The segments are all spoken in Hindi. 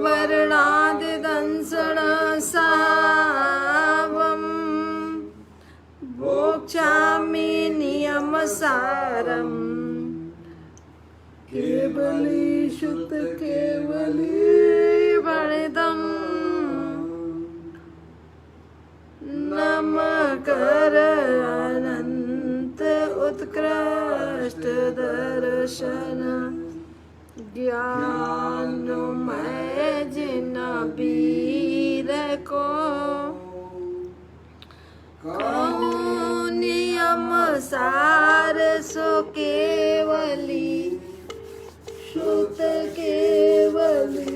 वर्णादिदंसण सावम् भोक्ष्यामि नियमसारम् केवली शुद्ध केवली वणिदम् नमकर अनंत उत्कृष्ट दर्शन ज्ञानमय जिन वीर को कहूँ नियम सार सो केवली शुद्ध केवली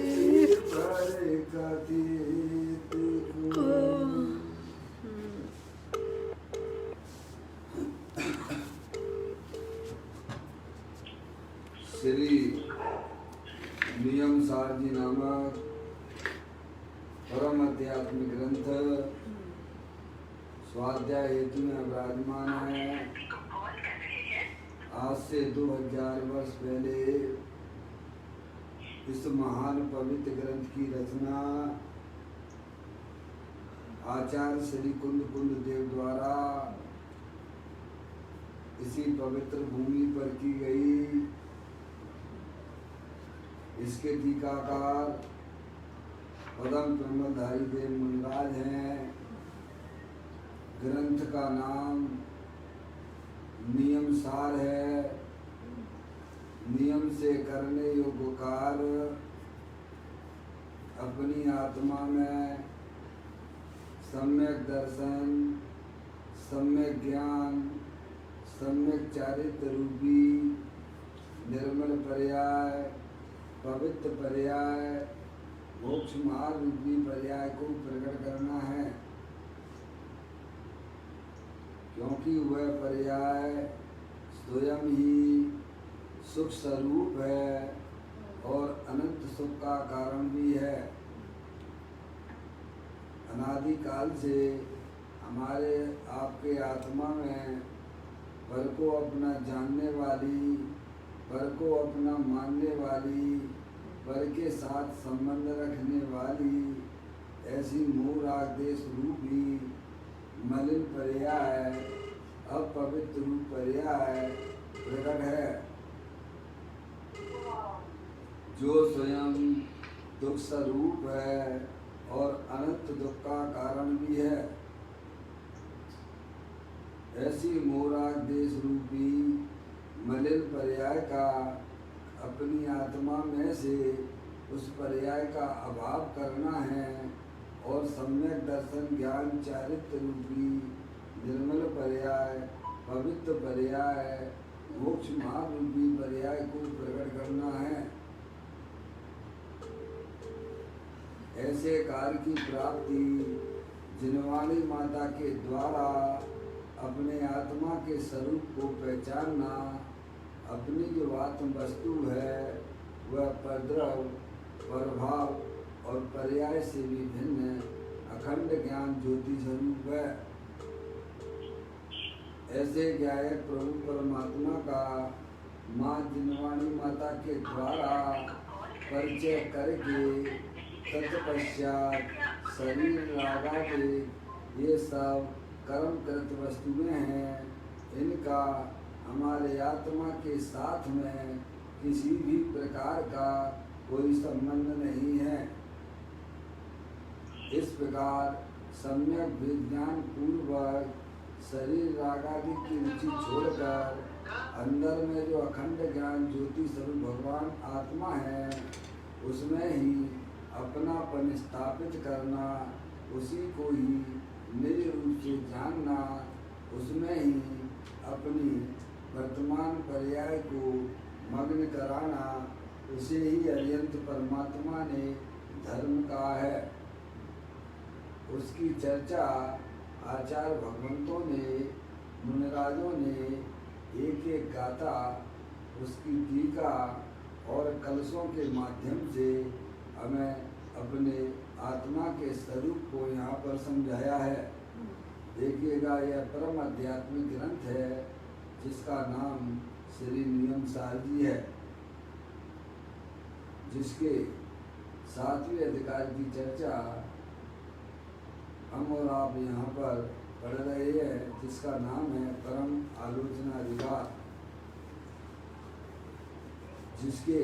श्री नियम सार जी नामक परम आध्यात्मिक ग्रंथ स्वाध्याय हेतु में विराजमान है। आज से 2000 वर्ष पहले इस महान पवित्र ग्रंथ की रचना आचार्य श्री कुंद कुंद देव द्वारा इसी पवित्र भूमि पर की गई। इसके टीकाकार पदम प्रमलधारी देव मुनिराज हैं। ग्रंथ का नाम नियम सार है। नियम से करने योग्य कार्य अपनी आत्मा में सम्यक दर्शन, सम्यक ज्ञान, सम्यक चारित्र रूपी निर्मल पर्याय, पवित्र पर्याय, मोक्ष मार्ग रूपी पर्याय को प्रकट करना है। क्योंकि वह पर्याय स्वयं ही सुख स्वरूप है और अनंत सुख का कारण भी है। अनादिकाल से हमारे आपके आत्मा में पर को अपना जानने वाली, पर को अपना मानने वाली, पर के साथ संबंध रखने वाली ऐसी मोह राग देश रूपी मलिन पर्याय, अपवित्र रूप पर्याय प्रकट है, जो स्वयं दुख स्वरूप है और अनंत दुख का कारण भी है। ऐसी मोह राग देश रूपी मलिन पर्याय का अपनी आत्मा में से उस पर्याय का अभाव करना है और सम्यक दर्शन ज्ञान चारित्र रूपी निर्मल पर्याय, पवित्र पर्याय, मोक्ष मार्ग रूपी पर्याय को प्रकट करना है। ऐसे कार्य की प्राप्ति जिनवाणी माता के द्वारा अपने आत्मा के स्वरूप को पहचानना, अपनी जो आत्म वस्तु है वह परद्रव, प्रभाव और पर्याय से भी भिन्न अखंड ज्ञान ज्योति स्वरूप है। ऐसे ज्ञायक प्रभु परमात्मा का माँ जिनवाणी माता के द्वारा परिचय करके तत्पश्चात शरीर रागादि ये सब कर्मकृत वस्तुएं हैं, इनका हमारे आत्मा के साथ में किसी भी प्रकार का कोई संबंध नहीं है। इस प्रकार सम्यक विज्ञान पूर्वक शरीर रागादि की रुचि छोड़कर अंदर में जो अखंड ज्ञान ज्योति स्वरूप भगवान आत्मा है उसमें ही अपनापन स्थापित करना, उसी को ही निज रूप से जानना, उसमें ही अपनी वर्तमान पर्याय को मग्न कराना, उसे ही अरियंत परमात्मा ने धर्म कहा है। उसकी चर्चा आचार्य भगवंतों ने, मुनिराजों ने एक एक गाथा, उसकी टीका और कलशों के माध्यम से हमें अपने आत्मा के स्वरूप को यहाँ पर समझाया है। देखिएगा, यह परम आध्यात्मिक ग्रंथ है जिसका नाम श्री नियम सार जी है, जिसके सातवें अधिकार की चर्चा हम और आप यहाँ पर पढ़ रहे हैं, जिसका नाम है परम आलोचना अधिकार, जिसके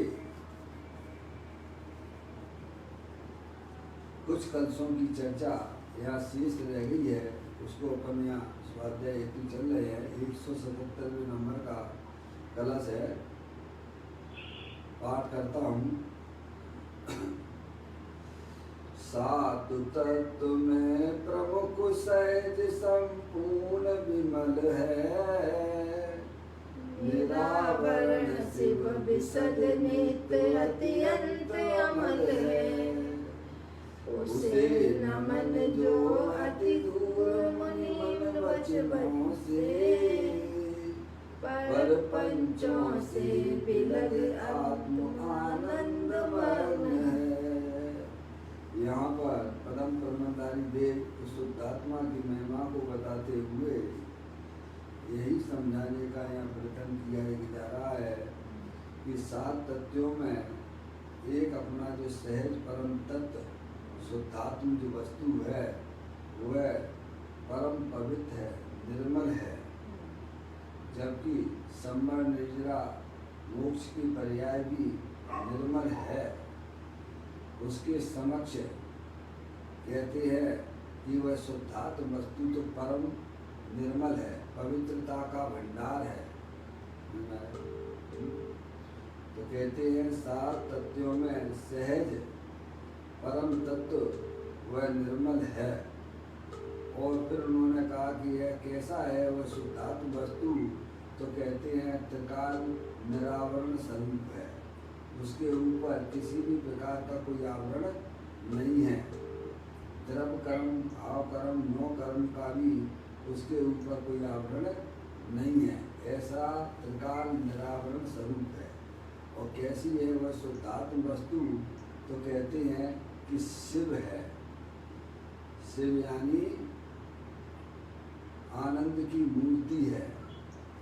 कुछ कलशों की चर्चा यहाँ शेष रह गई है। उसको अपन यहाँ स्वाध्याय हेतु चल रहे हैं। 177वें नंबर का कलश है, पाठ करता हूँ। सात तत्व में प्रमुख सहज संपूर्ण विमल है, निरावरण शिव विशद नित्य अत्यंत अमल है। उसे नमन जो अति दूर मुनि वचनों से, पर पंचों से बिलग आत्म आनंद मग्न है। यहाँ पर परम परमधारी देव शुद्धात्मा की महिमा को बताते हुए यही समझाने का यहाँ प्रयत्न किया जा रहा है कि सात तत्वों में एक अपना जो सहज परम तत्व शुद्धात्म जो वस्तु है वह परम पवित्र है, निर्मल है, जबकि संवर निर्जरा मोक्ष की पर्याय भी निर्मल है। उसके समक्ष कहते हैं कि वह शुद्धात्म वस्तु तो परम निर्मल है, पवित्रता का भंडार है। तो कहते हैं सात तत्वों में सहज परम तत्व वह निर्मल है। और फिर उन्होंने कहा कि यह कैसा है वह शुद्धात्म वस्तु, तो कहते हैं त्रिकाल निरावरण स्वरूप है, उसके ऊपर किसी भी प्रकार का कोई आवरण नहीं है। द्रव्य कर्म, भाव कर्म, नौ कर्म का भी उसके ऊपर कोई आवरण नहीं है। ऐसा त्रिकाल निरावरण स्वरूप है। और कैसी है वह शुद्धात्म वस्तु, तो कहते हैं कि शिव है। शिव यानी आनंद की मूर्ति है,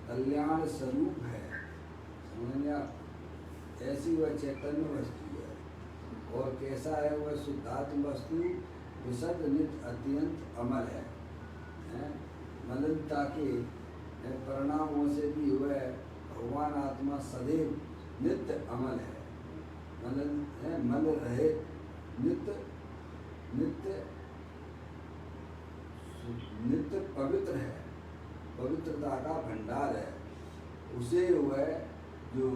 कल्याण स्वरूप है। समझ आप? ऐसी वह चैतन्य वस्तु है। और कैसा है वह शुद्धात्म वस्तु, विशद नित्य अत्यंत अमल है। मलिनता के परिणामों से भी वह भगवान आत्मा सदैव नित्य अमल है, मलिन है, मल रहे, नित्य नित्य नित्य पवित्र है, पवित्रता का भंडार है। उसे वह जो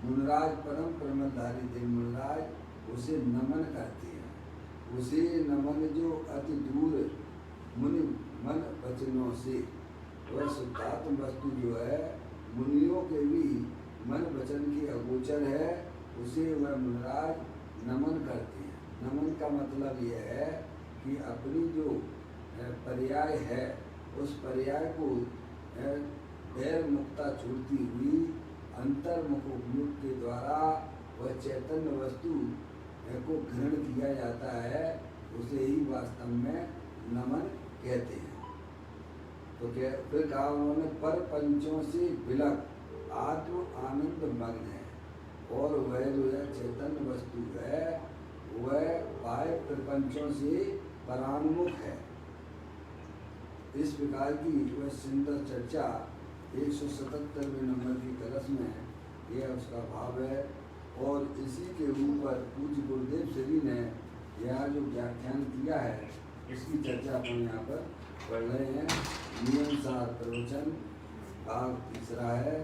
मुनराज परम परमधारी देव मुनराज उसे नमन करते हैं। उसे नमन जो अति दूर मुनि मन वचनों से, वह शुद्धात्म वस्तु जो है मुनियों के भी मन वचन की अगोचर है, उसे वह मुनराज नमन करते हैं। नमन का मतलब यह है कि अपनी जो पर्याय है उस पर्याय को वैर मुक्ता छूटती हुई अंतर्मुख उपयोग के द्वारा वह चैतन्य वस्तु को ग्रहण किया जाता है, उसे ही वास्तव में नमन कहते हैं। तो फिर कहा उन्होंने, पर पंचों से विलग आत्म आनंद मग्न है। और वह जो है चैतन्य वस्तु है वह बाह्य प्रपंचों से परान्मुख है। इस प्रकार की वह सुंदर चर्चा 177वें नंबर की कलश में यह उसका भाव है। और इसी के ऊपर पूज्य गुरुदेव श्री ने यह जो व्याख्यान किया है उसकी चर्चा अपन यहाँ पर पढ़ रहे हैं। नियम सार प्रवचन भाग तीसरा है,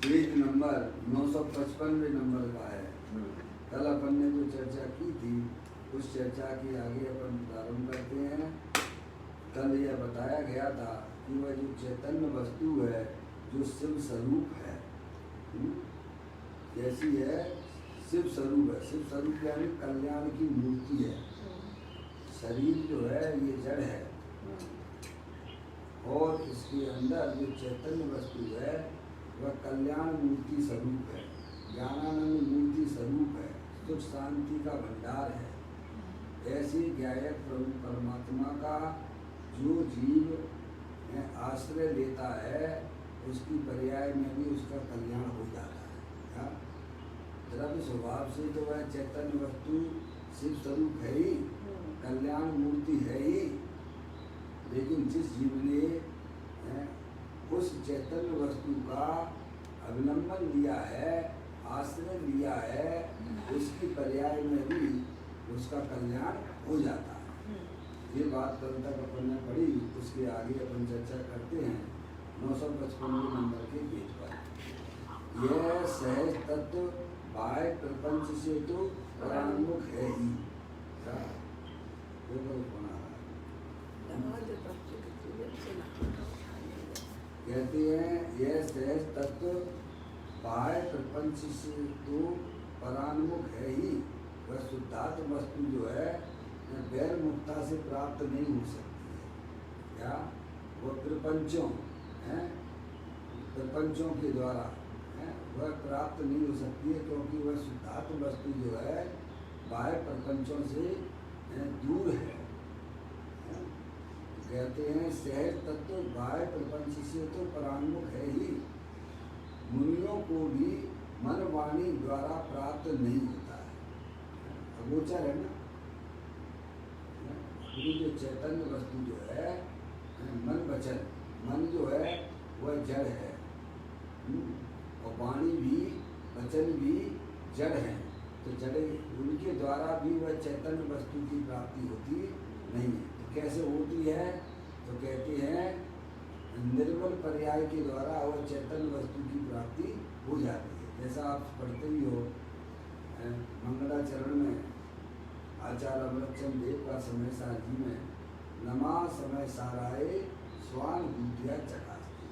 पेज नंबर 955वें नंबर का है। कल अपन ने जो चर्चा की थी उस चर्चा की आगे अपन प्रारंभ करते हैं। कल यह बताया गया था कि वह जो चैतन्य वस्तु है जो शिव स्वरूप है, कैसी है? शिव स्वरूप है। शिव स्वरूप यानी कल्याण की मूर्ति है। शरीर जो है ये जड़ है और इसके अंदर जो चैतन्य वस्तु है वह कल्याण मूर्ति स्वरूप है, ज्ञानानंद मूर्ति स्वरूप है, सुख शांति का भंडार है। ऐसे ज्ञायक प्रभु परमात्मा का जो जीव आश्रय लेता है उसकी पर्याय में भी उसका कल्याण हो जाता है। हाँ, जरा भी स्वभाव से तो वह चैतन्य वस्तु शिव स्वरूप है ही, कल्याण मूर्ति है ही, लेकिन जिस जीव ने उस चैतन्य वस्तु का अवलंबन लिया है, आश्रय लिया है, उसकी पर्याय में भी उसका कल्याण हो जाता है। ये बात कल तक अपन ने पढ़ी, उसके आगे अपन चर्चा करते हैं 955 नंबर के पेज पर। यह सहज तत्व बाह्य प्रपंच से तो परान्मुख है ही। कहते हैं यह सहज तत्व बाह्य प्रपंच से तो परान्मुख है ही। वह शुद्धात्म वस्तु जो है गैर मुक्ता से प्राप्त नहीं हो सकती है। क्या वह प्रपंचों के द्वारा वह प्राप्त नहीं हो सकती है, क्योंकि वह शुद्धात्म वस्तु जो है बाह्य प्रपंचों से दूर है। कहते हैं सहज तत्व बाह्य प्रपंच से तो परान्मुख है ही, मुनियों को भी मन वाणी द्वारा प्राप्त नहीं होता है। अगोचर है ना, जो चैतन्य वस्तु जो है मन वचन, मन जो है वह जड़ है, और वाणी भी वचन भी जड़ है। तो जड़े उनके द्वारा भी वह चैतन्य वस्तु की प्राप्ति होती नहीं है। तो कैसे होती है? तो कहते हैं निर्मल पर्याय के द्वारा वह चैतन्य वस्तु की प्राप्ति हो जाती है। जैसा आप पढ़ते ही हो मंगलाचरण में आचार्य अमृतचंद देव का समय सारजी में नमा समय साराए स्वान बुद्धिया चकास्ती,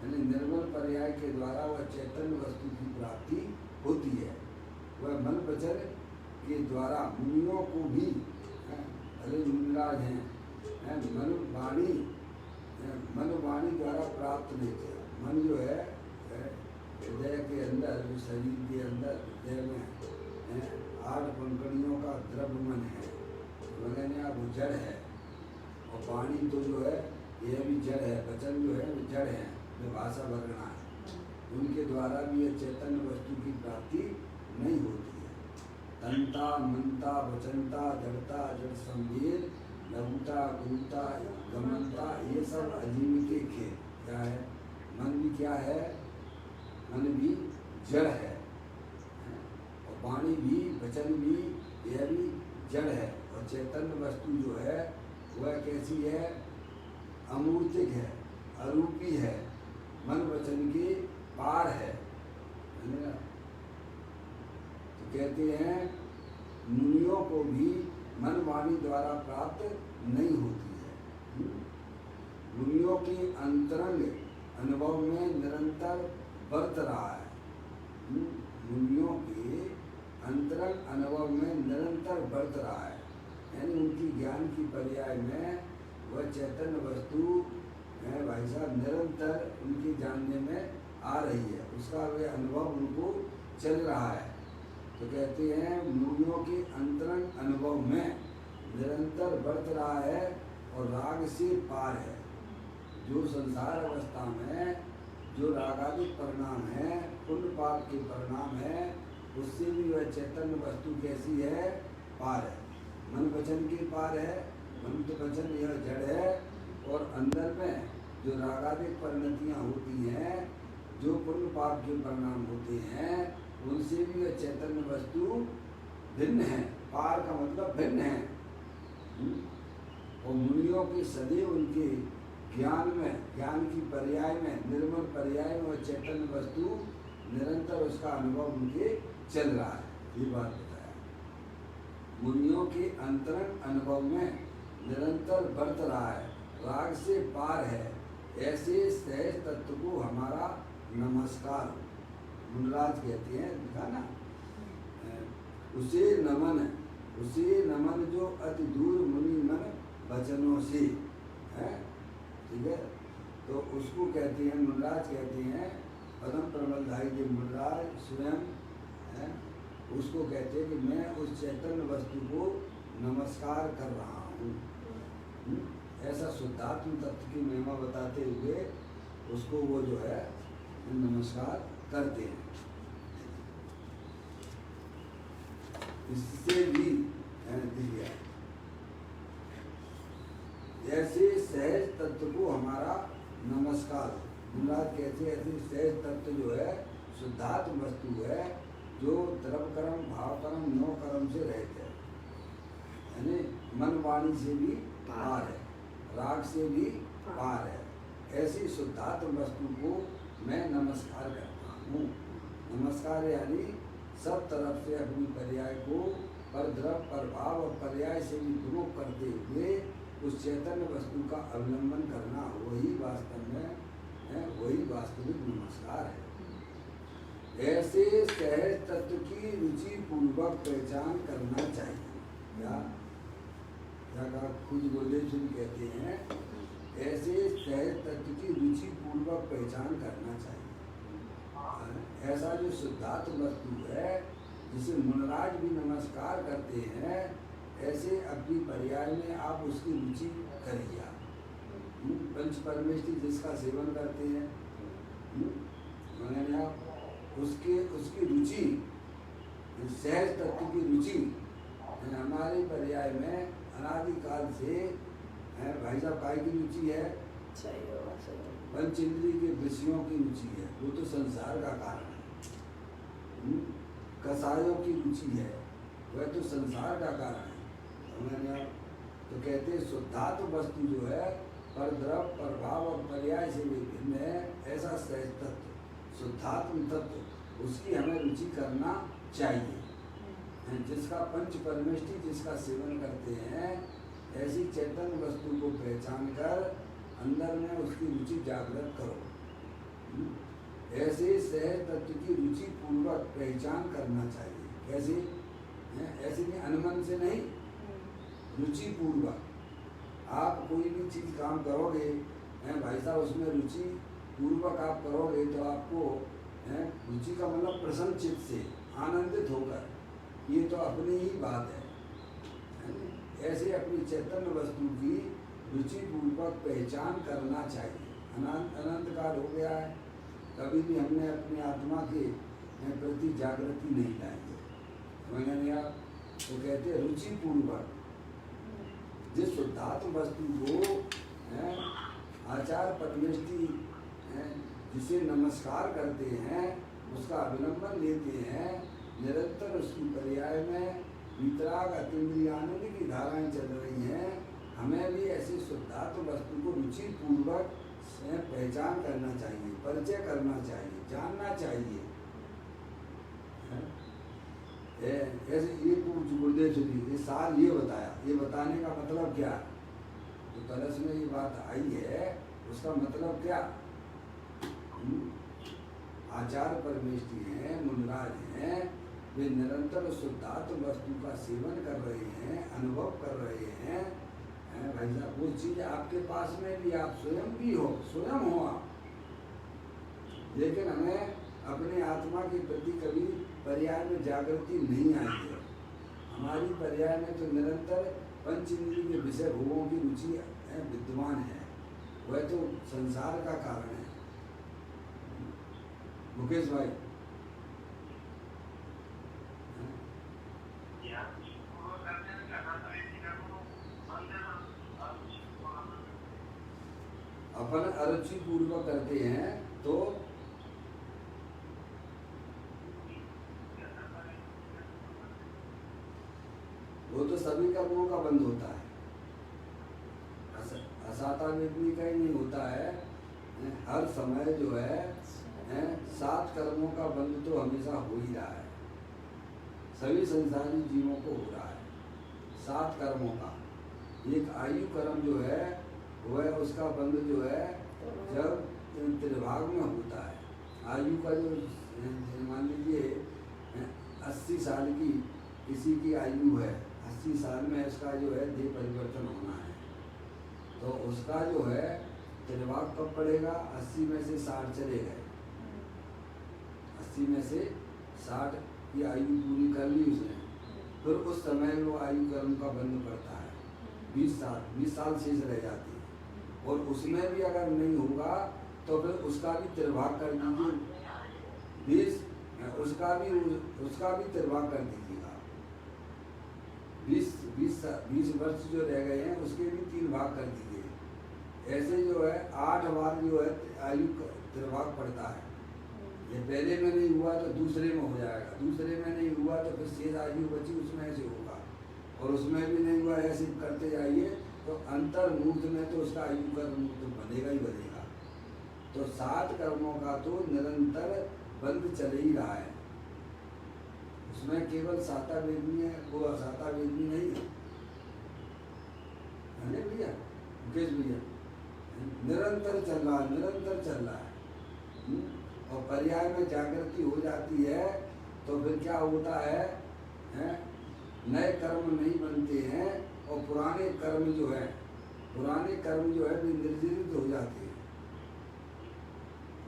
यानी निर्मल पर्याय के द्वारा वह चैतन्य वस्तु की प्राप्ति होती है। वह मन वचन के द्वारा मुनियों को भी, भले मुनिराज हैं, मन वाणी द्वारा प्राप्त नहीं किया। मन जो है हृदय के अंदर, जो शरीर के अंदर हृदय में 8 पंखड़ियों का द्रव्य मन है, वह जड़ है। और वाणी तो जो है यह भी जड़ है, वचन जो है वो जड़ है, वे भाषा वर्णा है। उनके द्वारा भी यह चैतन्य वस्तु की प्राप्ति नहीं होती है। तंता मनता वचनता जड़ता जड़ संवेद लघुता गुरुता गमनता, ये सब अजीविके खेल क्या है? मन भी क्या है? मन भी जड़ है, और वाणी भी वचन भी यह भी जड़ है। और चैतन्य वस्तु जो है वह कैसी है? अमूर्तिक है, अरूपी है, मन वचन के पार है। तो कहते हैं मुनियों को भी मन वाणी द्वारा प्राप्त नहीं होती है। मुनियों के अंतरंग अनुभव में निरंतर बरत रहा है। मुनियों के अंतरंग अनुभव में निरंतर बरत रहा है, यानी उनकी ज्ञान की पर्याय में वह चैतन्य वस्तु है भाई साहब निरंतर उनके जानने में आ रही है, उसका वह अनुभव उनको चल रहा है। तो कहते हैं मुनियों के अंतरंग अनुभव में निरंतर बरत रहा है और राग से पार है। जो संसार अवस्था में जो रागादिक परिणाम है, पुण्य पाप के परिणाम है, उससे भी वह चैतन्य वस्तु कैसी है? पार है। मन वचन के पार है। मन तो वचन यह जड़ है, और अंदर में जो रागादिक परिणतियाँ होती हैं, जो पुण्य पाप के परिणाम होते हैं, उनसे भी वह चैतन्य वस्तु भिन्न है। पार का मतलब भिन्न है। और मुनियों के सदैव उनके ज्ञान में, ज्ञान की पर्याय में, निर्मल पर्याय में वह चैतन्य वस्तु निरंतर उसका अनुभव उनके चल रहा है। ये बात बताया। मुनियों के अंतरंग अनुभव में निरंतर बरत रहा है, राग से पार है। ऐसे सहज तत्व को हमारा नमस्कार। मुनराज कहते हैं, लिखा ना, उसे नमन जो अति दूर मुनि मन वचनों से है। ठीक है, तो उसको कहते हैं, मुनराज कहते हैं, पदम प्रबलधाई के मुनराज स्वयं है, उसको कहते हैं कि मैं उस चैतन्य वस्तु को नमस्कार कर रहा हूँ। ऐसा शुद्धात्म तत्व की महिमा बताते हुए उसको वो जो है नमस्कार करते हैं। इससे भी दिव्य है। जैसे सहज तत्व को हमारा नमस्कार, मुराद कहते हैं ऐसे सहज तत्व जो है शुद्धात्म वस्तु है, जो द्रव कर्म भाव कर्म नौ कर्म से रहते हैं, यानी मन वाणी से भी पार है, राग से भी पार है। ऐसी शुद्धात्म वस्तु को मैं नमस्कार करता हूँ। नमस्कार यानी सब तरफ से अपनी पर्याय को पर द्रव पर भाव और पर्याय से भी प्रयोग करते हुए उस चैतन्य वस्तु का अवलंबन करना, वही वास्तव में है, वही वास्तविक नमस्कार है। ऐसे सहज तत्व की रुचि पूर्वक पहचान करना चाहिए। या खुद गुरुदेव कहते हैं, ऐसे सहज तत्व की रुचि पूर्वक पहचान करना चाहिए। ऐसा जो शुद्धात्म वस्तु है जिसे मुनराज भी नमस्कार करते हैं, ऐसे अपनी पर्याय में आप उसकी रुचि करिए। पंच परमेष्टि जिसका सेवन करते हैं, मैंने आप उसकी रुचि, सहज तत्व की रुचि हमारे पर्याय में अनादिकाल से है। भाई साहब काय की रुचि है? पंच इंद्रिय के विषयों की रुचि है, वो तो संसार का कारण है। कसायों की रुचि है, वह तो संसार का कारण है। तो कहते हैं शुद्धात्म वस्तु जो है पर द्रव पर भाव और पर्याय से भी भिन्न है। ऐसा सहज तत्व शुद्धात्म तत्व, उसकी हमें रुचि करना चाहिए। जिसका पंच परमेष्टि जिसका सेवन करते हैं, ऐसी चैतन्य वस्तु को पहचान कर अंदर में उसकी रुचि जागृत करो। ऐसे सहज तत्व की रुचि पूर्वक पहचान करना चाहिए। कैसे? ऐसे नहीं अनमन से नहीं, रुचि पूर्वक। आप कोई भी चीज काम करोगे भाई साहब, उसमें रुचि पूर्वक आप करोगे तो आपको रुचि का मतलब प्रसन्न चित्त से आनंदित होकर, ये तो अपनी ही बात है। ऐसे अपनी चैतन्य वस्तु की रुचि पूर्वक पहचान करना चाहिए। अनंत काल हो गया है, कभी भी हमने अपनी आत्मा के प्रति जागृति नहीं लाई है। तो कहते हैं रुचि पूर्वक जिस शुद्धात्म वस्तु को आचार परमेष्टि जिसे नमस्कार करते हैं, उसका अवलंबन लेते हैं, निरंतर उसकी पर्याय में वितराग अतीन्द्रिय आनंद की धाराएं चल रही हैं। हमें भी ऐसी शुद्धात्म वस्तु को रुचि पूर्वक पहचान करना चाहिए, परिचय करना चाहिए, जानना चाहिए। ऐसे ये गुरुदेव जी ने साल ये बताया, ये बताने का मतलब क्या? तो तरस में ये बात आई है, उसका मतलब क्या? आचार परमेष्टि हैं, मुनराज हैं, वे निरंतर शुद्धात्म वस्तु का सेवन कर रहे हैं, अनुभव कर रहे हैं। भाई साहब, वो चीज आपके पास में भी, आप स्वयं भी हो, स्वयं हो आप, लेकिन हमें अपने आत्मा के प्रति कभी पर्याय में जागृति नहीं आई है। हमारी पर्याय में तो निरंतर पंच इंद्रिय के विषय भोगों की रुचि विद्यमान है, वह तो संसार का कारण है। मुकेश भाई, अपन अरुचि पूर्वक करते हैं तो वो तो सभी कर्मों का बंद होता है, असाता वेदनी का ही नहीं होता है। हर समय जो है 7 कर्मों का बंद तो हमेशा हो ही रहा है, सभी संसारी जीवों को हो रहा है 7 कर्मों का। एक आयु कर्म जो है वह उसका बंद जो है जब त्रिभाग में होता है। आयु का जो मान लीजिए 80 साल की किसी की आयु है, 80 साल में इसका जो है देह परिवर्तन होना है, तो उसका जो है त्रिभाग कब पड़ेगा? 80 में से 60 चले गए, 80 में से 60 की आयु पूरी कर ली उसने, फिर उस समय वो आयु कर्म का बंद पड़ता है। 20 साल शेष रह जाती है, और उसमें भी अगर नहीं होगा तो फिर उसका भी त्रिभाग कर दीजिए, उसका भी त्रिभाग कर दीजिएगा। 20 वर्ष जो रह गए हैं उसके भी 3 भाग कर दीजिए। ऐसे जो है 8 बार जो है आयु त्रिभाग पड़ता है। ये पहले में नहीं हुआ तो दूसरे में हो जाएगा, दूसरे में नहीं हुआ तो फिर शेष आयु बची उसमें ऐसे होगा, और उसमें भी नहीं हुआ ऐसे करते जाइए तो अंतर्मुहूर्त में तो उसका आयु कर्म तो बनेगा ही बनेगा। तो 7 कर्मों का तो निरंतर बंद चल ही रहा है, उसमें केवल साता वेदनी है, वो असाता वेदनी नहीं है ना भैया, मुकेश भैया, निरंतर चल रहा है, निरंतर चल रहा है। और पर्याय में जागृति हो जाती है तो फिर क्या होता है, नए कर्म नहीं बनते हैं और पुराने कर्म जो है वे निर्जीवित हो जाते हैं।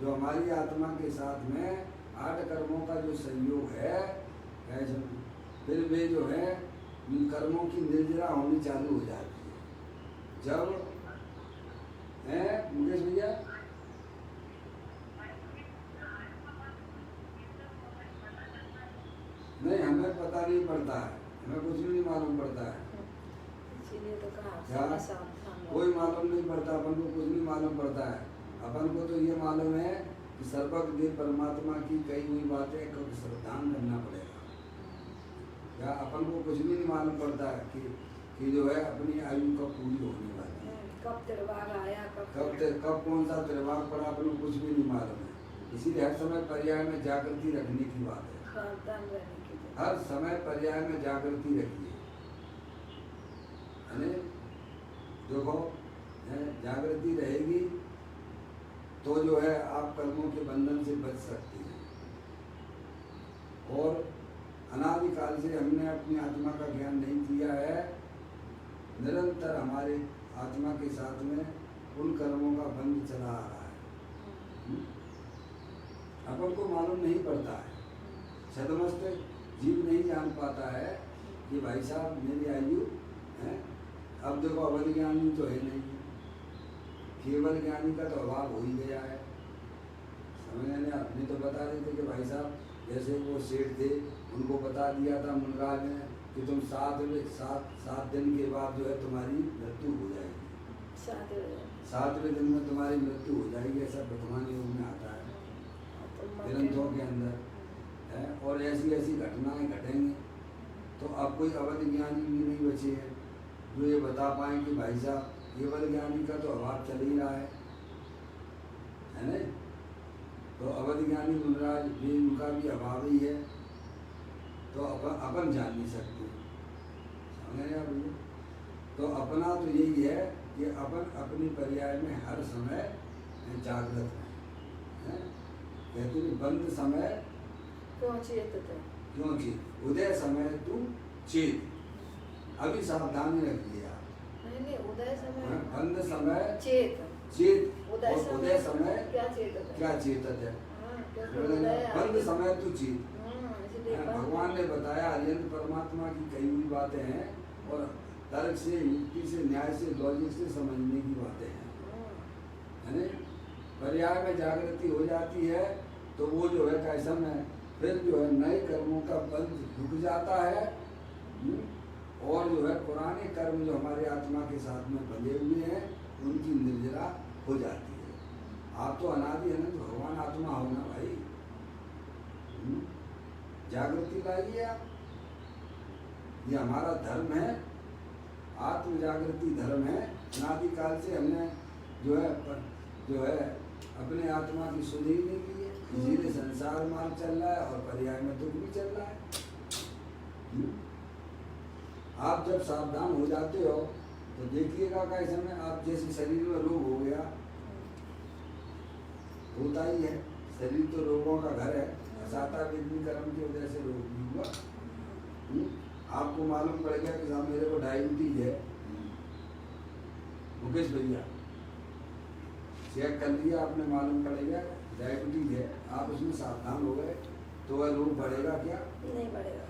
जो हमारी आत्मा के साथ में 8 कर्मों का जो संयोग है फिर वे जो है उन कर्मों की निर्जरा होनी चालू हो जाती है। जब मुकेश भैया नहीं, हमें पता नहीं पड़ता है, हमें कुछ भी नहीं मालूम पड़ता है, इसीलिए तो कहा क्या सावधान रहो। कोई मालूम नहीं पड़ता, अपन को कुछ नहीं मालूम पड़ता है। अपन को तो ये मालूम है कि सर्वज्ञ परमात्मा की कही हुई बातें कब सावधान करना पड़ेगा। क्या अपन को कुछ भी नहीं मालूम पड़ता है कि जो है अपनी आयु कब पूरी होने वाली है, कब त्रिभाग आया, कब कौन सा त्रिभाग पड़ा, अपन को कुछ भी नहीं मालूम है। इसीलिए हर समय पर्याय में जागृति रखने की बात है, सावधान रहने की। हर समय पर्याय में जागृति रखिए। देखो जागृति रहेगी तो जो है आप कर्मों के बंधन से बच सकते हैं। और अनादिकाल से हमने अपनी आत्मा का ज्ञान नहीं किया है, निरंतर हमारे आत्मा के साथ में उन कर्मों का बंध चला आ रहा है। अपन को मालूम नहीं पड़ता है, सदमस्त जीव नहीं जान पाता है कि भाई साहब मेरी आयु है। अब देखो अवध ज्ञानी तो है नहीं, केवल ज्ञानी का तो अभाव हो ही गया है। समझ अपने तो बता रहे थे कि भाई साहब जैसे वो सेठ थे उनको बता दिया था मुनराज ने कि तुम 7 दिन के बाद जो है तुम्हारी मृत्यु हो जाएगी, 7वें दिन में तुम्हारी मृत्यु हो जाएगी, ऐसा वर्तमान योग में आता है ग्रंथों के अंदर है। और ऐसी ऐसी घटनाएं घटेंगी। तो अब कोई अवध ज्ञानी भी नहीं बचे हैं जो ये बता पाए कि भाई साहब केवल ज्ञानी का तो अभाव चल ही रहा है ना। तो अवध ज्ञानी मुनराज भी उनका भी अभाव ही है, तो अपन जान नहीं सकते। समझ रहे भैया? तो अपना तो यही है कि अपन अपनी पर्याय में हर समय जागृत है। कहते हैं बंद समय क्यों चेतते, क्यों चेत, उदय समय तू चेत। अभी सावधानी रखिए आप। नहीं उदय समय, बंद समय चेत, और उदय समय क्या चेतत है। हाँ, बंद समय तू चेत। इसलिए भगवान ने बताया अरिहंत परमात्मा की कई हुई बातें हैं और तर्क से, युक्ति से, न्याय से, लॉजिक से समझने की बातें हैं। पर्याय में जागृति हो जाती है तो वो जो है कैसा में फिर जो है नए कर्मों का बंध रुक जाता है। और जो है पुराने कर्म जो हमारे आत्मा के साथ में बंधे हुए हैं उनकी निर्जरा हो जाती है। आप तो अनादि अनंत भगवान आत्मा हो ना भाई, जागृति लाइए आप। ये हमारा धर्म है, आत्म जागृति धर्म है। अनादिकाल से हमने जो है अपने आत्मा की सुध ही नहीं की है, इसीलिए संसार मार्ग चल रहा है और पर्याय में दुख भी चल रहा है। आप जब सावधान हो जाते हो तो देखिएगा कैसे में आप जैसे शरीर में रोग हो गया, होता ही है, शरीर तो रोगों का घर है। असाता वेदनी कर्म की वजह से रोग भी हुआ। आपको मालूम पड़ गया कि साहब मेरे को डायबिटीज है, मुकेश भैया चेक कर लिया आपने, मालूम पड़ेगा डायबिटीज है, आप उसमें सावधान हो गए तो वह रोग बढ़ेगा क्या? नहीं बढ़ेगा।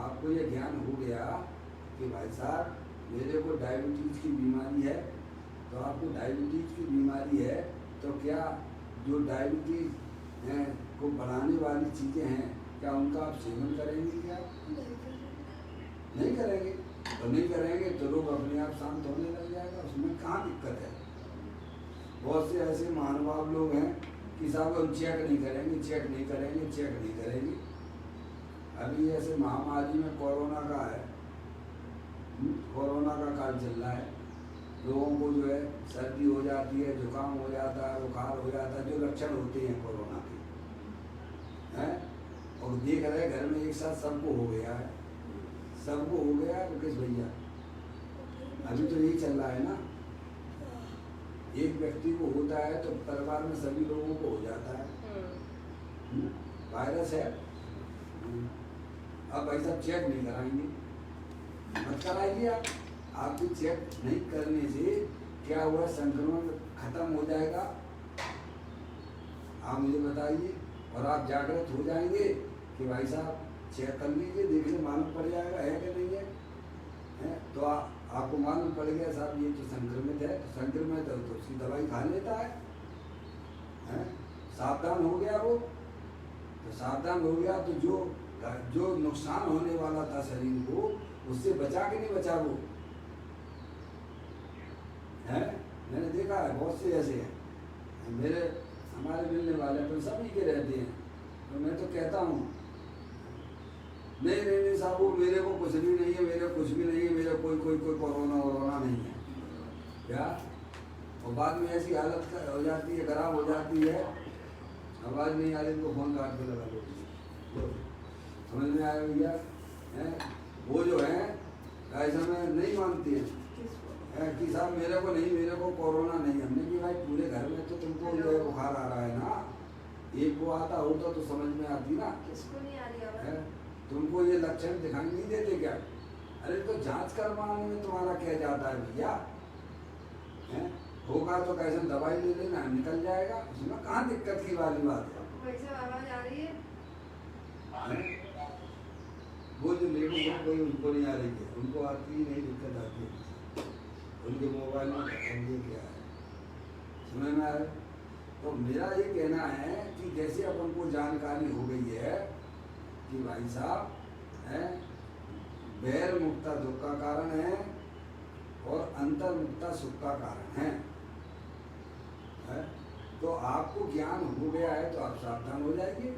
आपको ये ज्ञान हो गया कि भाई साहब मेरे को डायबिटीज की बीमारी है, तो आपको डायबिटीज की बीमारी है तो क्या जो डायबिटीज को बढ़ाने वाली चीज़ें हैं क्या उनका आप सेवन करेंगे क्या? नहीं करेंगे। तो नहीं करेंगे तो रोग अपने आप शांत होने लग जाएगा, उसमें कहाँ दिक्कत है। बहुत से ऐसे महानुभाव लोग हैं कि साहब हम चेक नहीं करेंगे, चेक नहीं करेंगे, चेक नहीं करेंगे। अभी ऐसे महामारी में कोरोना का है, कोरोना का काल चल रहा है, लोगों को जो है सर्दी हो जाती है, जुकाम हो जाता है, बुखार हो जाता है, जो लक्षण होते हैं कोरोना के हैं, और देख रहे घर में एक साथ सबको हो गया है, सबको हो गया है। मुकेश भैया अभी तो यही चल रहा है ना, एक व्यक्ति को होता है तो परिवार में सभी लोगों को हो जाता है, वायरस है। अब भाई साहब चेक नहीं कराएंगे, मत कराइए आप। आपकी चेक नहीं करने से क्या हुआ, संक्रमण खत्म हो जाएगा, आप मुझे बताइए। और आप जागृत हो जाएंगे कि भाई साहब चेक कर लीजिए, देखिए मालूम पड़ जाएगा है कि नहीं है? तो आपको मालूम पड़ गया साहब ये तो संक्रमित है, तो संक्रमित है तो उसकी दवाई खा लेता है? सावधान हो गया वो, तो सावधान हो गया तो जो नुकसान होने वाला था शरीर को, उससे बचा के नहीं बचा वो है। मैंने देखा है बहुत से ऐसे हैं, हमारे मिलने वाले पर सभी के रहते हैं, तो मैं तो कहता हूँ नहीं साहब वो मेरे को कुछ भी नहीं है, मेरे कुछ भी नहीं है, मेरा कोई कोरोना नहीं है क्या। और बाद में ऐसी हालत हो जाती है, खराब हो जाती है, आवाज़ नहीं आ रही तो फोन काट के लगा लो, समझ में आया भैया? वो जो है ऐसा में नहीं मानती है कि साहब मेरे को कोरोना नहीं है। हमने कि भाई पूरे घर में तो तुमको जो है बुखार आ रहा है ना, एक को आता होता तो समझ में आती ना, किसको नहीं आ रही है? तुमको ये लक्षण दिखाई नहीं देते क्या? अरे तो जांच करवाने में तुम्हारा क्या जाता है भैया? होगा तो कैसे दवाई ले लेना, निकल जाएगा, उसमें कहाँ दिक्कत की वाली बात है। वैसे आवाज आ रही है? वो जो लेडीज कोई उनको नहीं आ रही है, उनको आती ही नहीं, दिक्कत आती है उनके मोबाइल में, ये क्या है समझ में आए। तो मेरा ये कहना है कि जैसे अपन को जानकारी हो गई है कि भाई साहब बैर मुक्ता दुख का कारण है और अंतर मुक्ता सुख का कारण है, तो आपको ज्ञान हो गया है तो आप सावधान हो जाइए।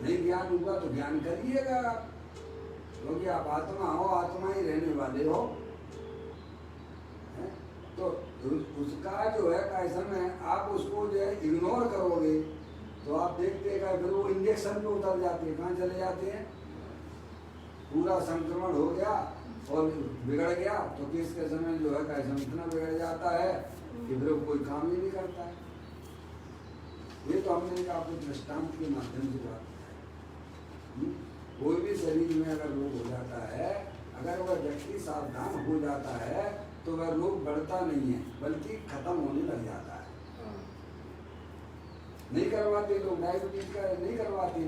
नहीं ज्ञान होगा तो ज्ञान करिएगा, क्योंकि आप आत्मा हो, आत्मा ही रहने वाले हो, तो उसका जो है कैसा में आप उसको जो है इग्नोर करोगे तो आप देखते हैं फिर वो इंजेक्शन पे उतर जाते हैं, कहाँ चले जाते हैं, पूरा संक्रमण हो गया और बिगड़ गया तो किस के समय जो है कैसा इतना बिगड़ जाता है कि फिर कोई काम ही नहीं करता है। ये तो हमने आपको दृष्टांत के माध्यम से बात है। कोई भी शरीर में अगर रोग हो जाता है, अगर वह व्यक्ति सावधान हो जाता है तो वह रोग बढ़ता नहीं है बल्कि खत्म होने लग जाता है। नहीं करवाते लोग, डायबिटीज का नहीं करवाते,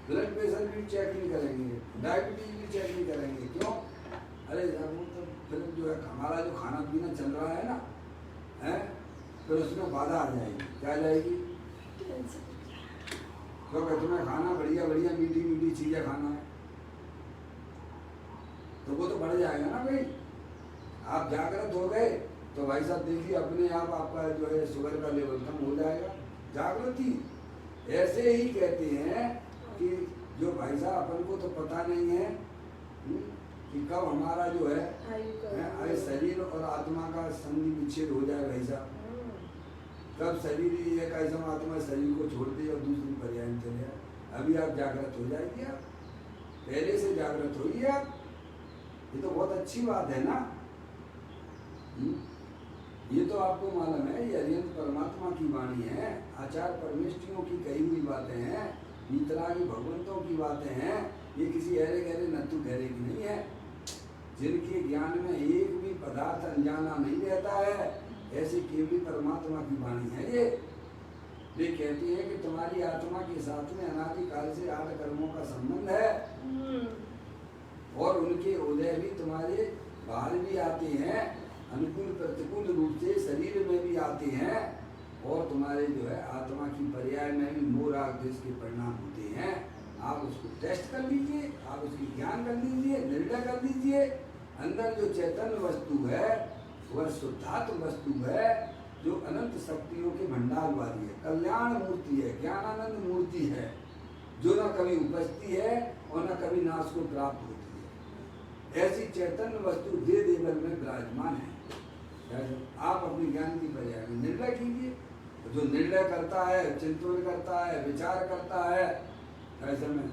ब्लड प्रेशर भी चेक नहीं करेंगे, डायबिटीज भी चेक नहीं करेंगे, क्यों? अरे वो तो फिर जो है हमारा जो खाना पीना चल रहा है ना, फिर उसमें बाधा आ जाएगी, क्या आ जाएगी? क्योंकि तुम्हें खाना बढ़िया मीठी चीजें खाना है तो वो तो बढ़ जाएगा ना भाई। आप जागृत हो गए तो भाई साहब देखिए अपने आप आपका जो है शुगर का लेवल कम हो जाएगा। जागृति ऐसे ही कहते हैं कि जो भाई साहब अपन को तो पता नहीं है कि कब हमारा जो है शरीर और आत्मा का संधि विच्छेद हो जाए भाई साहब, कब शरीर एक ऐसा आत्मा शरीर को छोड़ दे और दूसरी पर्याय में चले जाए। अभी आप जागृत हो जाएंगे, आप पहले से जागृत होइए आप, ये तो बहुत अच्छी बात है ना। ये तो आपको मालूम है ये अरिहंत परमात्मा की वाणी है, आचार परमेष्ठियों की कही हुई बातें हैं, वीतरागी भगवंतों की बातें हैं, ये किसी अरे गहरे नत्थु गहरे की नहीं है। जिनके ज्ञान में एक भी पदार्थ अनजाना नहीं रहता है, ऐसी केवली परमात्मा की वाणी है ये। वे कहती है कि तुम्हारी आत्मा के साथ में अनादिकाल से 8 कर्मों का संबंध है और उनके उदय भी तुम्हारे बाहर भी आते हैं, अनुकूल प्रतिकूल रूप से शरीर में भी आते हैं और तुम्हारे जो है आत्मा की पर्याय में भी मोह राग द्वेष के परिणाम होते हैं। आप उसको टेस्ट कर लीजिए, आप उसकी ज्ञान कर लीजिए, निर्णय कर लीजिए। अंदर जो चैतन्य वस्तु है वह शुद्धात्म वस्तु है, जो अनंत शक्तियों के भंडार वाली है, कल्याण मूर्ति है, ज्ञानानंद मूर्ति है, जो न कभी उपजती है और न कभी नाश को प्राप्त होती है। ऐसी चैतन्य वस्तु दे देवर में विराजमान है। आप अपने ज्ञान की पर्याय में निर्णय कीजिए। जो निर्णय करता है, चिंतन करता है, विचार करता है, ऐसे में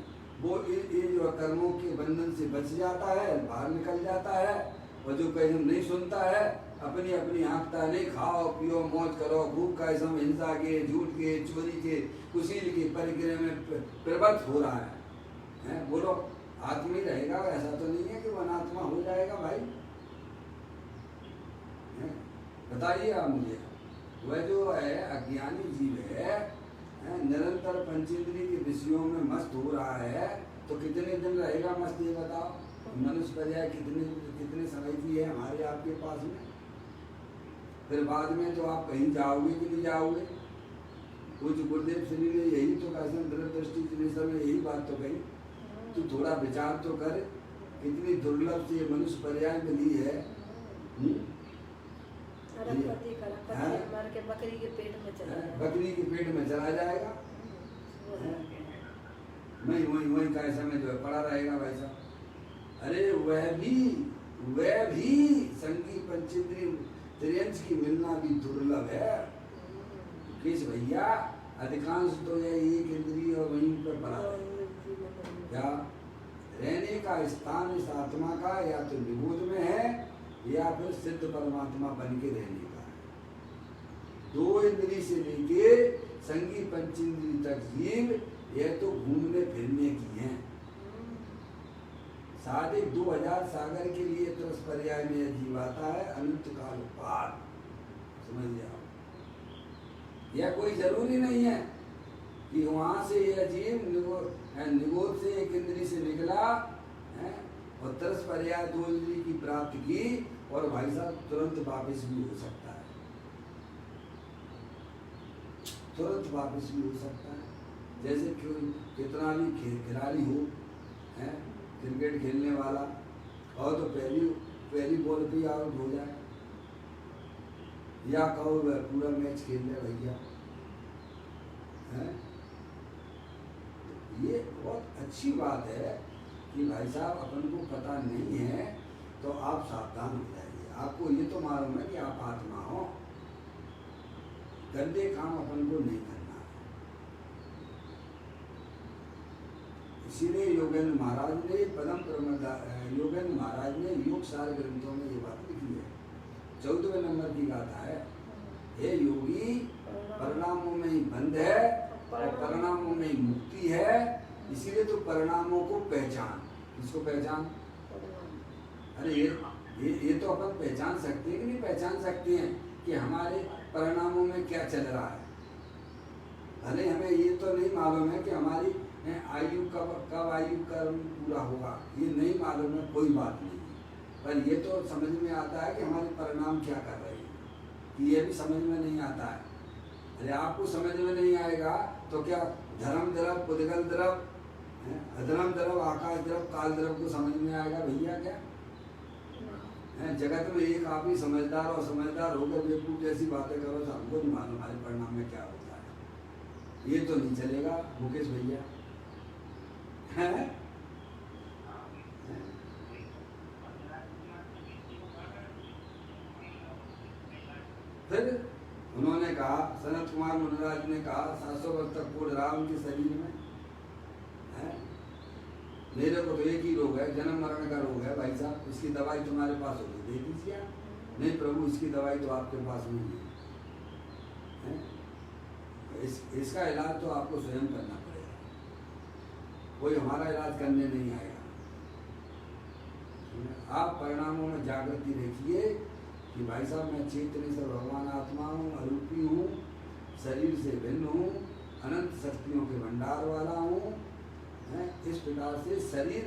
वो ये जो कर्मों के बंधन से बच जाता है, बाहर निकल जाता है। और जो कहीं नहीं सुनता है, अपनी अपनी आँखता नहीं, खाओ पियो मौज करो, खूब का हिंसा के, झूठ के, चोरी के, कुशील के परिक्रम में प्रवृत्त हो रहा है। बोलो आत्मी रहेगा? ऐसा तो नहीं है कि वो अनात्मा हो जाएगा भाई। बताइए आप मुझे, वह जो है अज्ञानी जीव है, निरंतर पंचेंद्रिय के विषयों में मस्त हो रहा है, तो कितने दिन रहेगा मस्त, ये बताओ। मनुष्य पर्याय कितने समय की है हमारे आपके पास में? फिर बाद में तो आप कहीं जाओगे कि नहीं जाओगे? कुछ गुरुदेव श्री ने यही तो कहा, दृष्टि में यही बात तो कही, तू थोड़ा विचार तो कर, कितनी दुर्लभ से मनुष्य पर्याय मिली है। बकरी के पेट में चला जाएगा, बकरी के पेट में चला जाएगा, वही का समय जो है पड़ा रहेगा भाई साहब। अरे वह भी संगी पंचेंद्रिय त्रियंश की मिलना भी दुर्लभ है किस भैया। अधिकांश तो यह एक इंद्रिय और वहीं पर पड़ा है। क्या रहने का स्थान इस आत्मा का या तो निबोध में है या फिर सिद्ध परमात्मा बन के रहने का है। दो इंद्रिय से लेके संगी पंचेंद्रिय तक जीव यह तो घूमने फिरने की है। 2000 सागर के लिए त्रस पर्याय में यह जीव आता है, अनंत काल पार। समझ जाओ, यह कोई जरूरी नहीं है कि वहां से यह जीव निगोद से एक इंद्रिय से निकला है और त्रस पर्याय 2 इंद्रिय की प्राप्त की और भाई साहब तुरंत वापिस भी हो सकता है, तुरंत वापिस भी हो सकता है। जैसे कितना भी खिलाड़ी हो, है क्रिकेट खेलने वाला, और तो पहली बॉल पे आउट हो जाए, या कहो वह पूरा मैच खेल ले भैया, है। ये बहुत अच्छी बात है कि भाई साहब अपन को पता नहीं है तो आप सावधान हो जाइए। आपको ये तो मालूम है कि आप आत्मा हो, गंदे काम अपन को नहीं करना है। इसीलिए योगेंद्र महाराज ने योगेंद्र महाराज ने योग सार ग्रंथों में ये बात लिखी है। 14वें नंबर की गाथा है, हे योगी परिणामों में ही बंध है और परिणामों में ही मुक्ति है, इसीलिए तो परिणामों को पहचान। किसको पहचान? अरे ये तो अपन पहचान सकते हैं कि नहीं पहचान सकते हैं कि हमारे परिणामों में क्या चल रहा है। भले हमें ये तो नहीं मालूम है कि हमारी आयु कब आयु कर्म पूरा होगा, ये नहीं मालूम है, कोई बात नहीं, पर ये तो समझ में आता है कि हमारे परिणाम क्या कर रहे हैं, कि ये भी समझ में नहीं आता है। अरे आपको समझ में नहीं आएगा तो क्या धर्म द्रव, पुद्गल द्रव, अधर्म द्रव, आकाश द्रव, काल द्रव को समझ में आएगा भैया? क्या जगत में एक आप ही समझदार और समझदार होकर बेवकूफ जैसी बातें करो तो हमको नहीं मालूम हमारे परिणाम में क्या होता है। ये तो नहीं चलेगा मुकेश भैया, है? फिर उन्होंने कहा, सनत कुमार मुनिराज ने कहा, 700 वर्ष तक कोढ़ रहा उनके शरीर में, है? मेरे को तो एक ही रोग है, जन्म मरण का रोग है भाई साहब, इसकी दवाई तुम्हारे पास होगी दे दीजिए। नहीं प्रभु, इसकी दवाई तो आपके पास नहीं है, इसका इलाज तो आपको स्वयं करना पड़ेगा, कोई हमारा इलाज करने नहीं आएगा। आप परिणामों में जागृति रखिए कि भाई साहब मैं चैतन्य से भगवान आत्मा हूँ, अरूपी हूँ, शरीर से भिन्न हूँ, अनंत शक्तियों के भंडार वाला हूँ। इस प्रकार से शरीर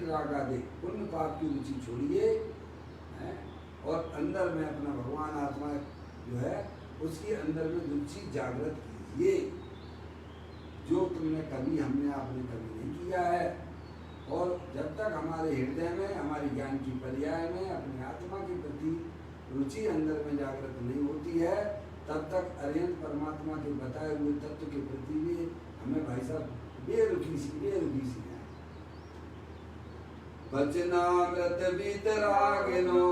रागादिक पुण्य पाप की रुचि छोड़िए, और अंदर में अपना भगवान आत्मा जो है उसकी अंदर में रुचि जागृत कीजिए। जो तुमने कभी हमने आपने कभी नहीं किया है। और जब तक हमारे हृदय में, हमारी ज्ञान की पर्याय में अपनी आत्मा के प्रति रुचि अंदर में जागृत नहीं होती है, तब तक अरिहंत परमात्मा के बताए हुए तत्व के प्रति भी हमें भाई साहब बेरुखी सी है। वचनामृत वीतरागिनो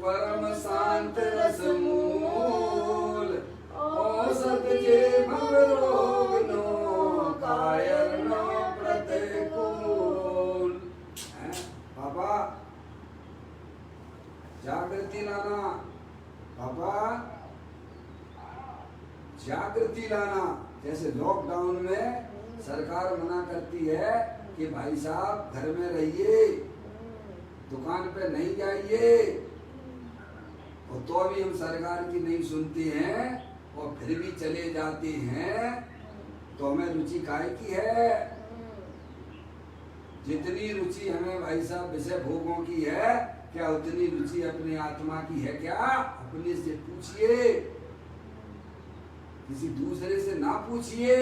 परम शांत रस मूल, औषध जे भव रोग नो कायर नो प्रतिकूल। पापा जागृति लाना, पापा जागृति लाना। जैसे लॉकडाउन में सरकार मना करती है कि भाई साहब घर में रहिए, दुकान पे नहीं जाइए, और तो भी हम सरकार की नहीं सुनते हैं और फिर भी चले जाते हैं, तो हमें रुचि काहे की है? जितनी रुचि हमें भाई साहब विषय भोगों की है, क्या उतनी रुचि अपनी आत्मा की है क्या? अपने से पूछिए, किसी दूसरे से ना पूछिए।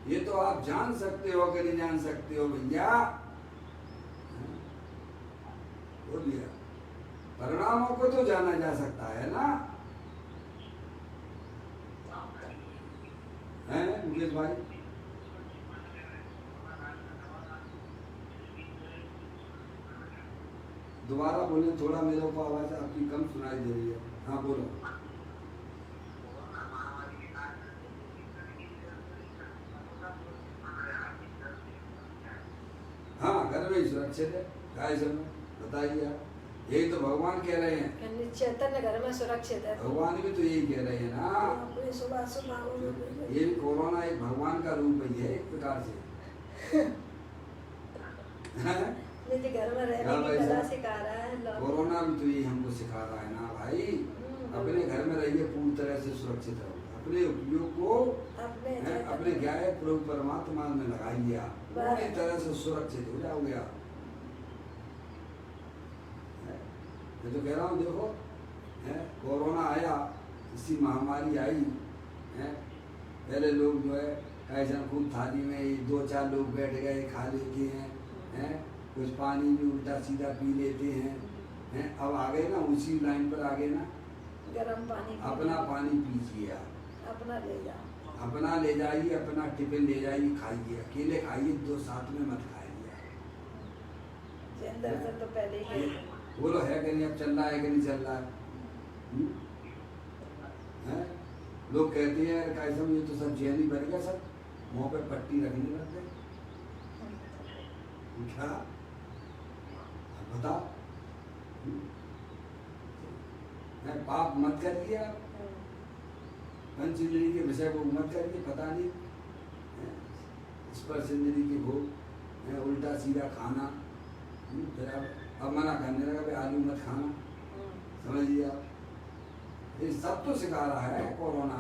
ये तो आप जान सकते हो कि नहीं जान सकते हो भैया? बोलिए, परिणामों को तो जाना जा सकता है ना, है मुकेश भाई? दोबारा बोले, थोड़ा मेरे को आवाज आपकी कम सुनाई दे रही है। हाँ बोलो। हाँ, घर में ही सुरक्षित है। काय समय बताइए आप, यही तो भगवान कह रहे हैं, चैतन्य घर में सुरक्षित है। भगवान भी तो यही कह रहे हैं ना। सुबह ये भी कोरोना एक भगवान का रूप ही है एक प्रकार से। घर में रहने की कला सिखा रहा है। कोरोना भी तो यही हमको सिखा रहा है ना भाई, अपने घर में रहिए, पूरी तरह से सुरक्षित रहो, अपने उपयोग को अपने ज्ञान प्रभु परमात्मा में लगाइए, आप पूरी तरह से सुरक्षित हो जाओगे आप। मैं तो कह रहा हूँ, देखो कोरोना आया, इसी महामारी आई है, पहले लोग जो है कैसे खूब थाली में 2-4 लोग बैठ गए खा लेते हैं, कुछ पानी भी उल्टा सीधा पी लेते हैं। अब आ गए ना, उसी लाइन पर आ गए ना, गरम पानी, अपना पानी पीजिए आप, अपना ले जाओ, अपना ले जाइए, अपना टिफिन ले जाइए, खाइए, अकेले खाइए, 2 साथ में मत खाइए। अंदर से तो पहले ही बोलो है कि नहीं, अब चल रहा है कि नहीं चल रहा है? लोग कहते हैं कैसे ये तो सब जैनी बन गया, सब मुँह पे पट्टी रखने लग गए। क्या बताओ? पाप मत करिए आप, पंच इंद्रिय के विषय को मत करिए, पता नहीं स्पर्श इंद्रिय के भोग, उल्टा सीधा खाना। फिर अब मना करने लगा भाई आलू मत खाना, समझिए आप, ये सब तो सिखा रहा है कोरोना।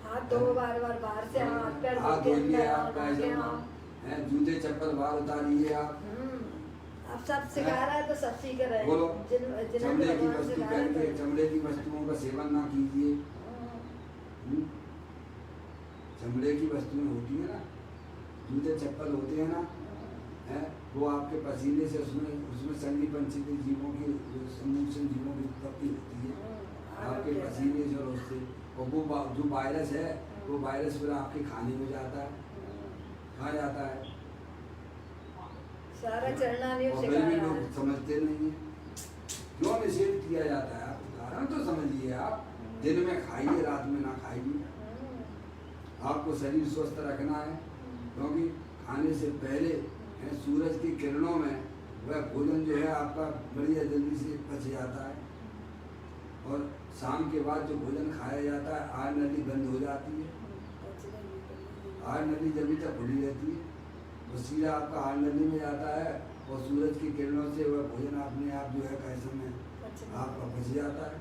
हाथ धो, बार बाहर से हाथ धोइए आप, जूते चप्पल बाहर उतारिए आप। अब सब सिखा रहा है तो सब सीख रहे हैं। बोलो, चमड़े की वस्तु पहन के, चमड़े की वस्तुओं का सेवन ना कीजिए। चमड़े की वस्तुएं होती है ना, जूते चप्पल होते हैं ना, वो आपके पसीने से उसमें संगी पंछी जीवों की, समूह जीवों की उत्पत्ति होती है आपके पसीने से, और उससे, और वो जो वायरस है, वो वायरस फिर आपके खाने में जाता है, खा जाता है। सारा चढ़ना नहीं, और फिर भी लोग समझते नहीं है, क्यों निषेध किया जाता है? आप कारण तो समझिए आप, दिन में खाइए, रात में ना खाइए। आपको शरीर स्वस्थ रखना है, क्योंकि खाने से पहले सूरज की किरणों में वह भोजन जो है आपका बढ़िया जल्दी से पच जाता है, और शाम के बाद जो भोजन खाया जाता है, आय नली बंद हो जाती है। आय नली जब तक खुली रहती है, वो सीधा आपका आय नली में जाता है, और सूरज की किरणों से वह भोजन अपने आप जो है कैसे में आपका पच जाता है।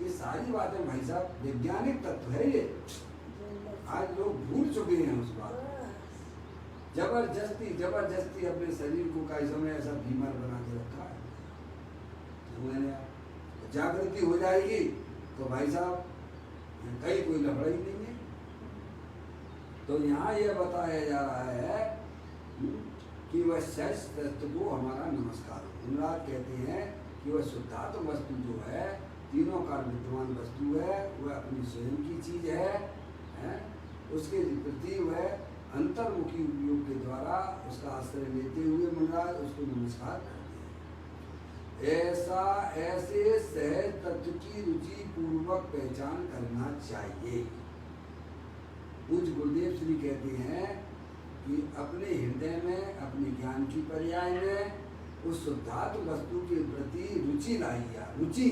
ये सारी बातें भाई साहब वैज्ञानिक तत्व है ये, आज लोग भूल चुके हैं उस बात को। जबरदस्ती अपने शरीर को कैसे में ऐसा बीमार बना के रखा है। तो मैंने जागृति हो जाएगी तो भाई साहब कहीं कोई लफड़ा ही नहीं है। तो यहाँ यह बताया जा रहा है कि वह शेष तत्व को हमारा नमस्कार हो। अनुराग कहते हैं कि वह शुद्धात्म वस्तु जो है, तीनों काल विद्यमान वस्तु है, वह अपनी स्वयं की चीज है? उसके प्रति वह अंतर्मुखी उपयोग के द्वारा उसका आश्रय लेते हुए मुनिराज उसको नमस्कार करते हैं। ऐसे सहज तत्व की रुचि पूर्वक पहचान करना चाहिए। पूज्य गुरुदेव श्री कहते हैं कि अपने हृदय में, अपने ज्ञान की पर्याय में उस शुद्धात्म वस्तु के प्रति रुचि लाइए। रुचि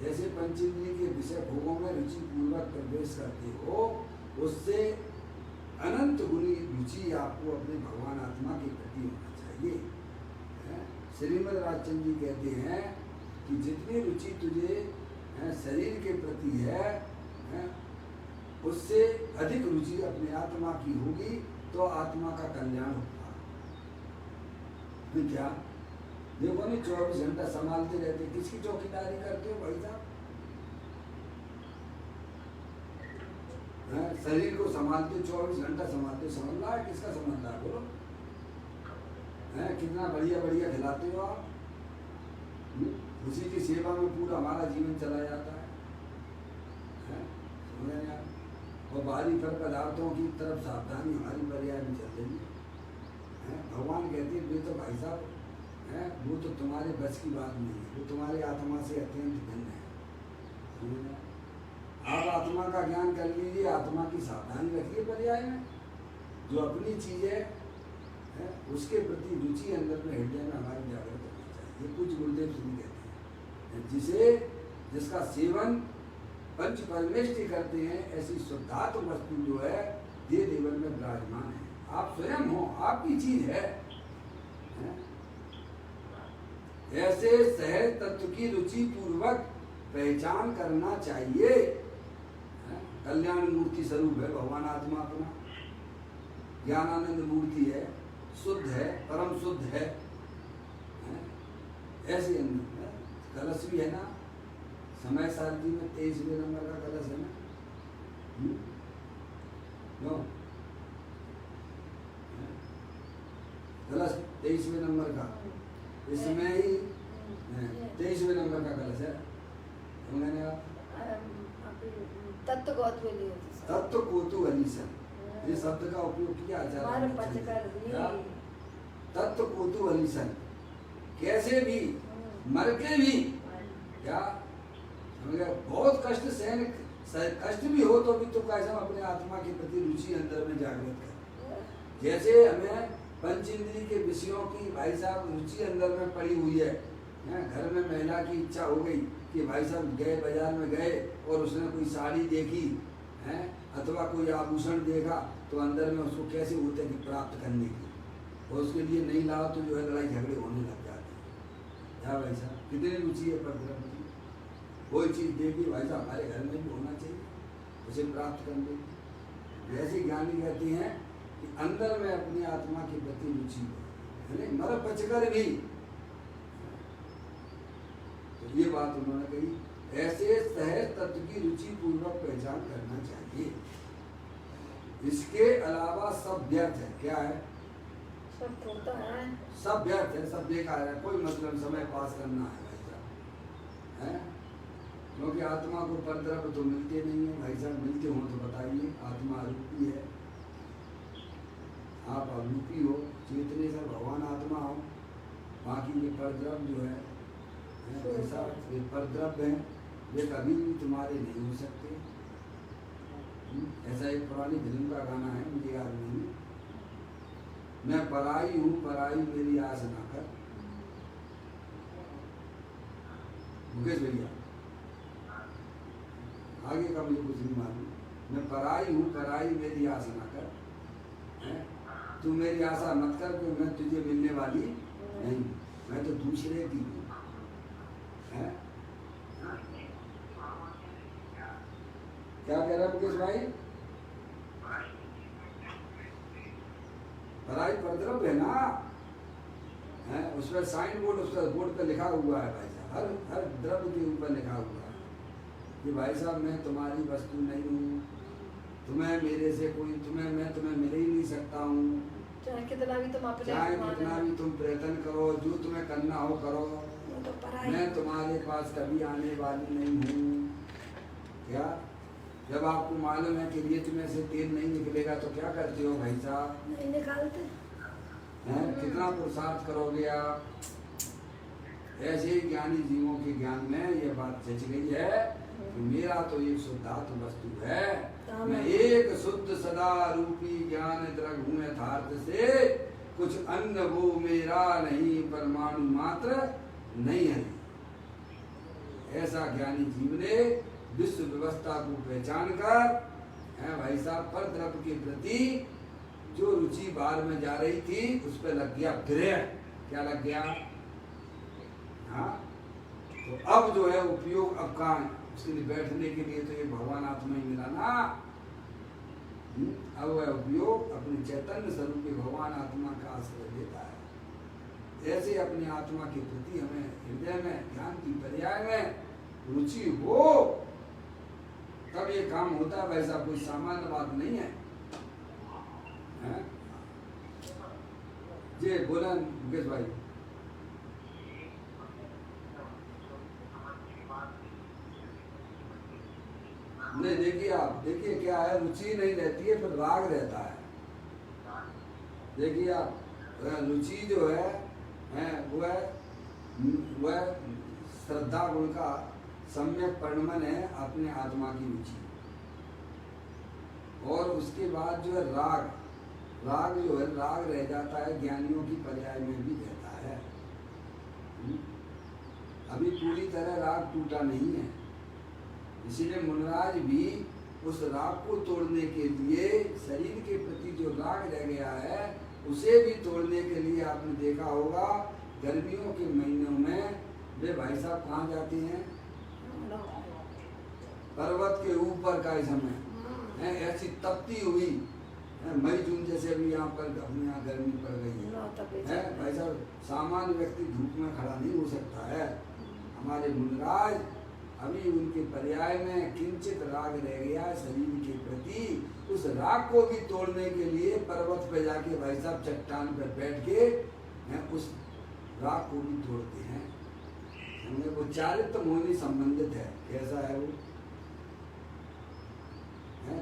जैसे पंचेंद्रिय के विषय भोगों में रुचि पूर्वक प्रवेश करते हो, उससे अनंत गुनी रुचि आपको अपने भगवान आत्मा के प्रति होना चाहिए। श्रीमद् राजचंद्र जी कहते हैं कि जितनी रुचि तुझे शरीर के प्रति है, उससे अधिक रुचि अपने आत्मा की होगी तो आत्मा का कल्याण होगा। क्या देखो नहीं, 24 घंटा संभालते रहते, किसकी चौकीदारी करते हो भाई साहब? शरीर को संभालते 24 घंटा संभालते, समझदार किसका समझदार बोलो? कितना बढ़िया बढ़िया खिलाते हो आप, उसी की सेवा में पूरा हमारा जीवन चला जाता है। समझ रहे हैं? और बाहरी फल पदार्थों की तरफ सावधानी हमारी पर्याय में चल रही है। भगवान कहते हैं वे तो भाई साहब वो तो तुम्हारे बस की बात नहीं है, वो तुम्हारे आत्मा से अत्यंत भिन्न है। आप आत्मा का ज्ञान कर लीजिए, आत्मा की सावधानी रखिए पर्याय में। जो अपनी चीज है उसके प्रति रुचि अंदर में, हृदय में हमारी जागृत होनी चाहिए। कुछ गुरुदेव श्री कहते हैं जिसका सेवन पंच परमेष्टि करते हैं, ऐसी शुद्धात्म वस्तु जो है देह देवन में विराजमान है। आप स्वयं हो, आपकी चीज है। ऐसे सहज तत्व की रुचि पूर्वक पहचान करना चाहिए। कल्याण मूर्ति स्वरूप है भगवान आत्मा अपना, ज्ञानानंद मूर्ति है, शुद्ध है, परम शुद्ध है। ऐसे कलश भी है ना, समय सारथी में 23वें नंबर का कलश है ना। कलश 23वें नंबर का, इसमें ही 23वें नंबर का कलश है। मैंने तत्व कोतूहलीसन, ये शब्द का उपयोग किया आचार्य तत्व कोतूहलीसन। कैसे भी मर के भी क्या बहुत कष्ट सहन, कष्ट भी हो तो भी तो कैसे हम अपने आत्मा के प्रति रुचि अंदर में जागृत करें। जैसे हमें पंचेंद्रिय के विषयों की भाई साहब रुचि अंदर में पड़ी हुई है। घर में महिला की इच्छा हो गई कि भाई साहब गए बाजार में गए और उसने कोई साड़ी देखी है अथवा कोई आभूषण देखा, तो अंदर में उसको कैसे होता है कि प्राप्त करने की, और उसके लिए नहीं लाओ तो जो है लड़ाई झगड़े होने लग जाते हैं। क्या भाई साहब कितनी रुचि है पर की, कोई चीज़ देखी भाई साहब हमारे घर में भी होना चाहिए, उसे प्राप्त करने की। ऐसी ज्ञानी कहती हैं कि अंदर में अपनी आत्मा के प्रति रुचि हो, मर बचकर भी। तो ये बात उन्होंने कही, ऐसे सहज तत्व की रुचि पूर्वक पहचान करना चाहिए। इसके अलावा सब व्यर्थ है। क्या है? सब होता है, सब व्यर्थ है, सब बेकार है, कोई मतलब समय पास करना है भाई साहब, है? क्योंकि आत्मा को परद्रव्य तो मिलते नहीं है भाई साहब, मिलते हो तो बताइए। आत्मा अरूपी है, आप अरूपी हो, चेतने से भगवान आत्मा हो, बाकी ये परद्रव्य जो है ऐसा ये परद्रव्य है, वे कभी भी तुम्हारे नहीं हो सकते। ऐसा एक पुरानी फिल्म का गाना है, मुझे याद नहीं, मैं पराई हूँ पराई मेरी आस ना कर। मुकेश भैया आगे का मुझे कुछ नहीं मालूम। मैं पराई हूँ पराई मेरी आस ना कर, तू मेरी आशा मत कर कि मैं तुझे मिलने वाली नहीं, मैं तो दूसरे की हूँ। क्या कह रहा मुकेश भाई? पराई परद्रव्य है ना, है उस पर साइन बोर्ड, उस पर बोर्ड पे लिखा हुआ है भाई साहब, हर द्रव्य के ऊपर लिखा हुआ है। कि भाई साहब मैं तुम्हारी वस्तु नहीं हूँ, तुम्हें मेरे से कोई मैं तुम्हें मिल ही नहीं सकता हूँ, चाहे कितना भी तुम अपने चाहे मान कितना लो। भी तुम प्रयत्न करो, जो तुम्हें करना हो करो, वो तो पराई। मैं तुम्हारे पास कभी आने वाली नहीं हूँ। क्या जब आपको मालूम है कि रेत में से तेल नहीं निकलेगा तो क्या करते हो भाई साहब? नहीं निकालते। हैं कितना पुरुषार्थ करोगे आप? ऐसे ही ज्ञानी जीवों के ज्ञान में ये बात जच गई है कि मेरा तो एक शुद्धात्म वस्तु है, मैं एक शुद्ध सदा रूपी ज्ञान द्रग हूँ यथार्थ से, कुछ अन्य वो मेरा नहीं, परमाणु मात्र नहीं है। ऐसा ज्ञानी जीव ने विश्व व्यवस्था को पहचान कर है भाई साहब पर द्रव्य के प्रति जो रुचि बाहर में जा रही थी उस पर लग गया ग्रह। क्या लग गया? हाँ, तो अब जो है उपयोग अब कहाँ है? उसके लिए बैठने के लिए तो ये भगवान आत्मा ही मिला ना। अब वह उपयोग अपने चैतन्य स्वरूप के भगवान आत्मा का आश्रय देता है। ऐसे अपनी आत्मा के प्रति हमें हृदय में ज्ञान की पर्याय में रुचि हो तब ये काम होता है। वैसा कोई सामान्य बात नहीं है। जी बोला मुकेश भाई। नहीं देखिए आप देखिए क्या है, रुचि नहीं रहती है फिर राग रहता है। देखिए आप रुचि जो है वह श्रद्धा गुण का सम्यक परिणमन है अपने आत्मा की रुचि। और उसके बाद जो है राग जो है राग रह जाता है, ज्ञानियों की पर्याय में भी रहता है। अभी पूरी तरह राग टूटा नहीं है, इसीलिए मुनराज भी उस राग को तोड़ने के लिए शरीर के प्रति जो राग रह गया है उसे भी तोड़ने के लिए आपने देखा होगा गर्मियों के महीनों में वे भाई साहब कहाँ जाते हैं? पर्वत के ऊपर का समय है, ऐसी तपती हुई मई जून जैसे अभी यहाँ पर अपने यहाँ गर्मी पड़ गई है भाई साहब। सामान्य व्यक्ति धूप में खड़ा नहीं हो सकता है। हमारे मुनराज अभी उनके पर्याय में किंचित राग रह गया शरीर के प्रति, उस राग को भी तोड़ने के लिए पर्वत पे जाके भाई साहब चट्टान पर बैठ के उस राग को भी तोड़ते हैं। हमें वो चारित्र मोहिनी संबंधित है। कैसा है वो?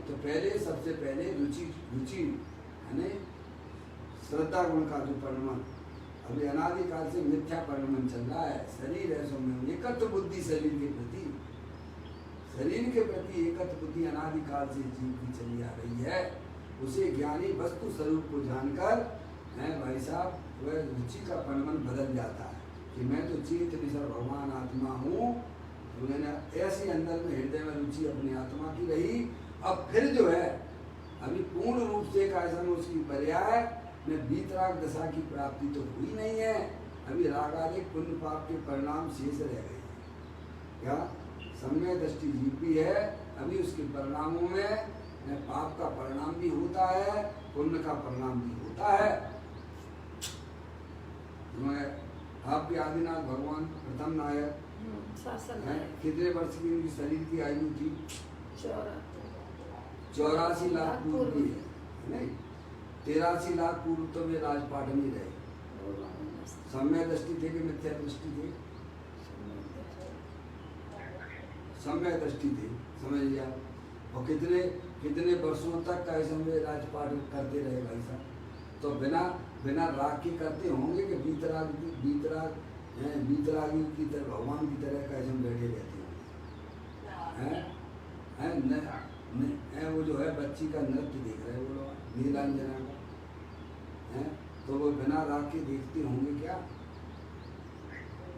तो पहले सबसे पहले रुचि यानी श्रद्धा गुण का जो परिणमन अभी अनादिकाल से मिथ्या परिणमन चल रहा है। शरीर है सो में एकत्र बुद्धि शरीर के प्रति एकत्र बुद्धि अनादिकाल से जीव की चली आ रही है। उसे ज्ञानी वस्तु स्वरूप को जानकर भाई साहब वह रुचि का परिणमन बदल जाता है कि मैं तो चेत विसर भगवान आत्मा हूँ। तो मैंने ऐसे अंदर में हृदय में रुचि अपनी आत्मा की रही। अब फिर जो है अभी पूर्ण रूप से एक ऐसा में उसकी पर्याय में वीतराग दशा की प्राप्ति तो हुई नहीं है। अभी रागादिक पुण्य पाप के परिणाम शेष रह गए हैं। क्या सम्यक दृष्टि जीव भी है, अभी उसके परिणामों में पाप का परिणाम भी होता है, पुण्य का परिणाम भी होता है। आपके आदिनाथ भगवान प्रथम नायक कितने वर्ष की उनकी शरीर की आयु थी? 84 लाख पूर्व की है नहीं, 83 लाख पूर्व तो वे राजपाट में रहे। सम्यक दृष्टि थे कि मिथ्या दृष्टि थे? सम्यक दृष्टि थे, समझ लिया। और कितने वर्षों तक का समय राजपाट करते रहे भाई साहब। तो बिना राग के करते होंगे कि बीतरागी की तरह भगवान की तरह का ऐसे बैठे रहते होंगे। वो जो है बच्ची का नृत्य देख रहे वो लोग नीलांजना का है, तो वो बिना राग के देखते होंगे क्या?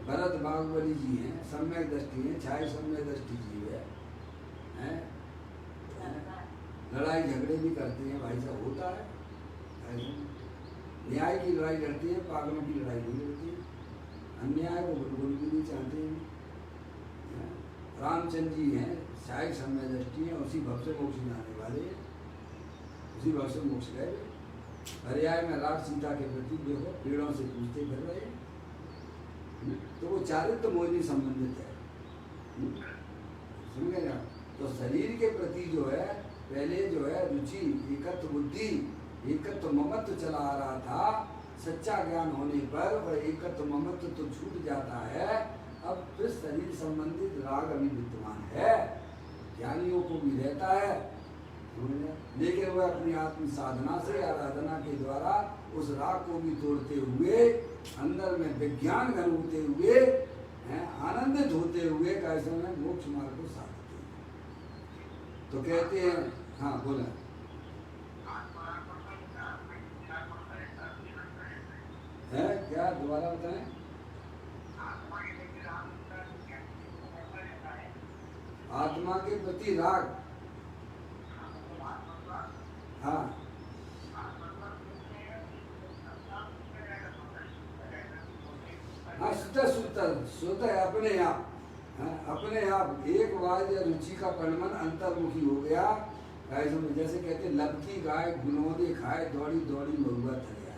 भरत बागवली जी हैं, सम्यक दृष्टि हैं, छाय सम्यक दृष्टि जीव है। लड़ाई झगड़े भी करते हैं भाई साहब, होता है। न्याय की लड़ाई लड़ते हैं, पागलों की लड़ाई नहीं लड़ती है। अन्याय को बिल्कुल भी नहीं चाहते हैं। रामचंद्र जी हैं, छाय सम्यक दृष्टि है, उसी भव से मोक्ष जाने वाले, उसी भव से मोक्ष गए। पर्याय में राग सीता के प्रति देखो पेड़ों से पूछते फिर रहे, तो वो चारित्र मोहिनी संबंधित है। समझ गए ना। तो शरीर के प्रति जो है पहले जो है रुचि, एकत्व बुद्धि, एकत्व ममत्व चला आ रहा था। सच्चा ज्ञान होने पर वह एकत्व ममत्व तो छूट जाता है। अब फिर शरीर संबंधित राग अभी विद्यमान है, ज्ञानियों को भी रहता है, लेकिन वह अपनी आत्म साधना से, आराधना के द्वारा उस राग को भी तोड़ते हुए, अंदर में विज्ञान घन होते हुए, आनंदित होते हुए कैसे में मोक्ष मार्ग को साधते हैं। तो कहते हैं, हाँ बोला है क्या, दोबारा बताएं। आत्मा के प्रति राग, हाँ हाँ, स्वतः अपने आप, अपने आप एक बार या रुचि का परिमन अंतर्मुखी हो गया। जैसे कहते लबकी गाय गुनौदे खाए, दौड़ी दौड़ी महुआ थक गया।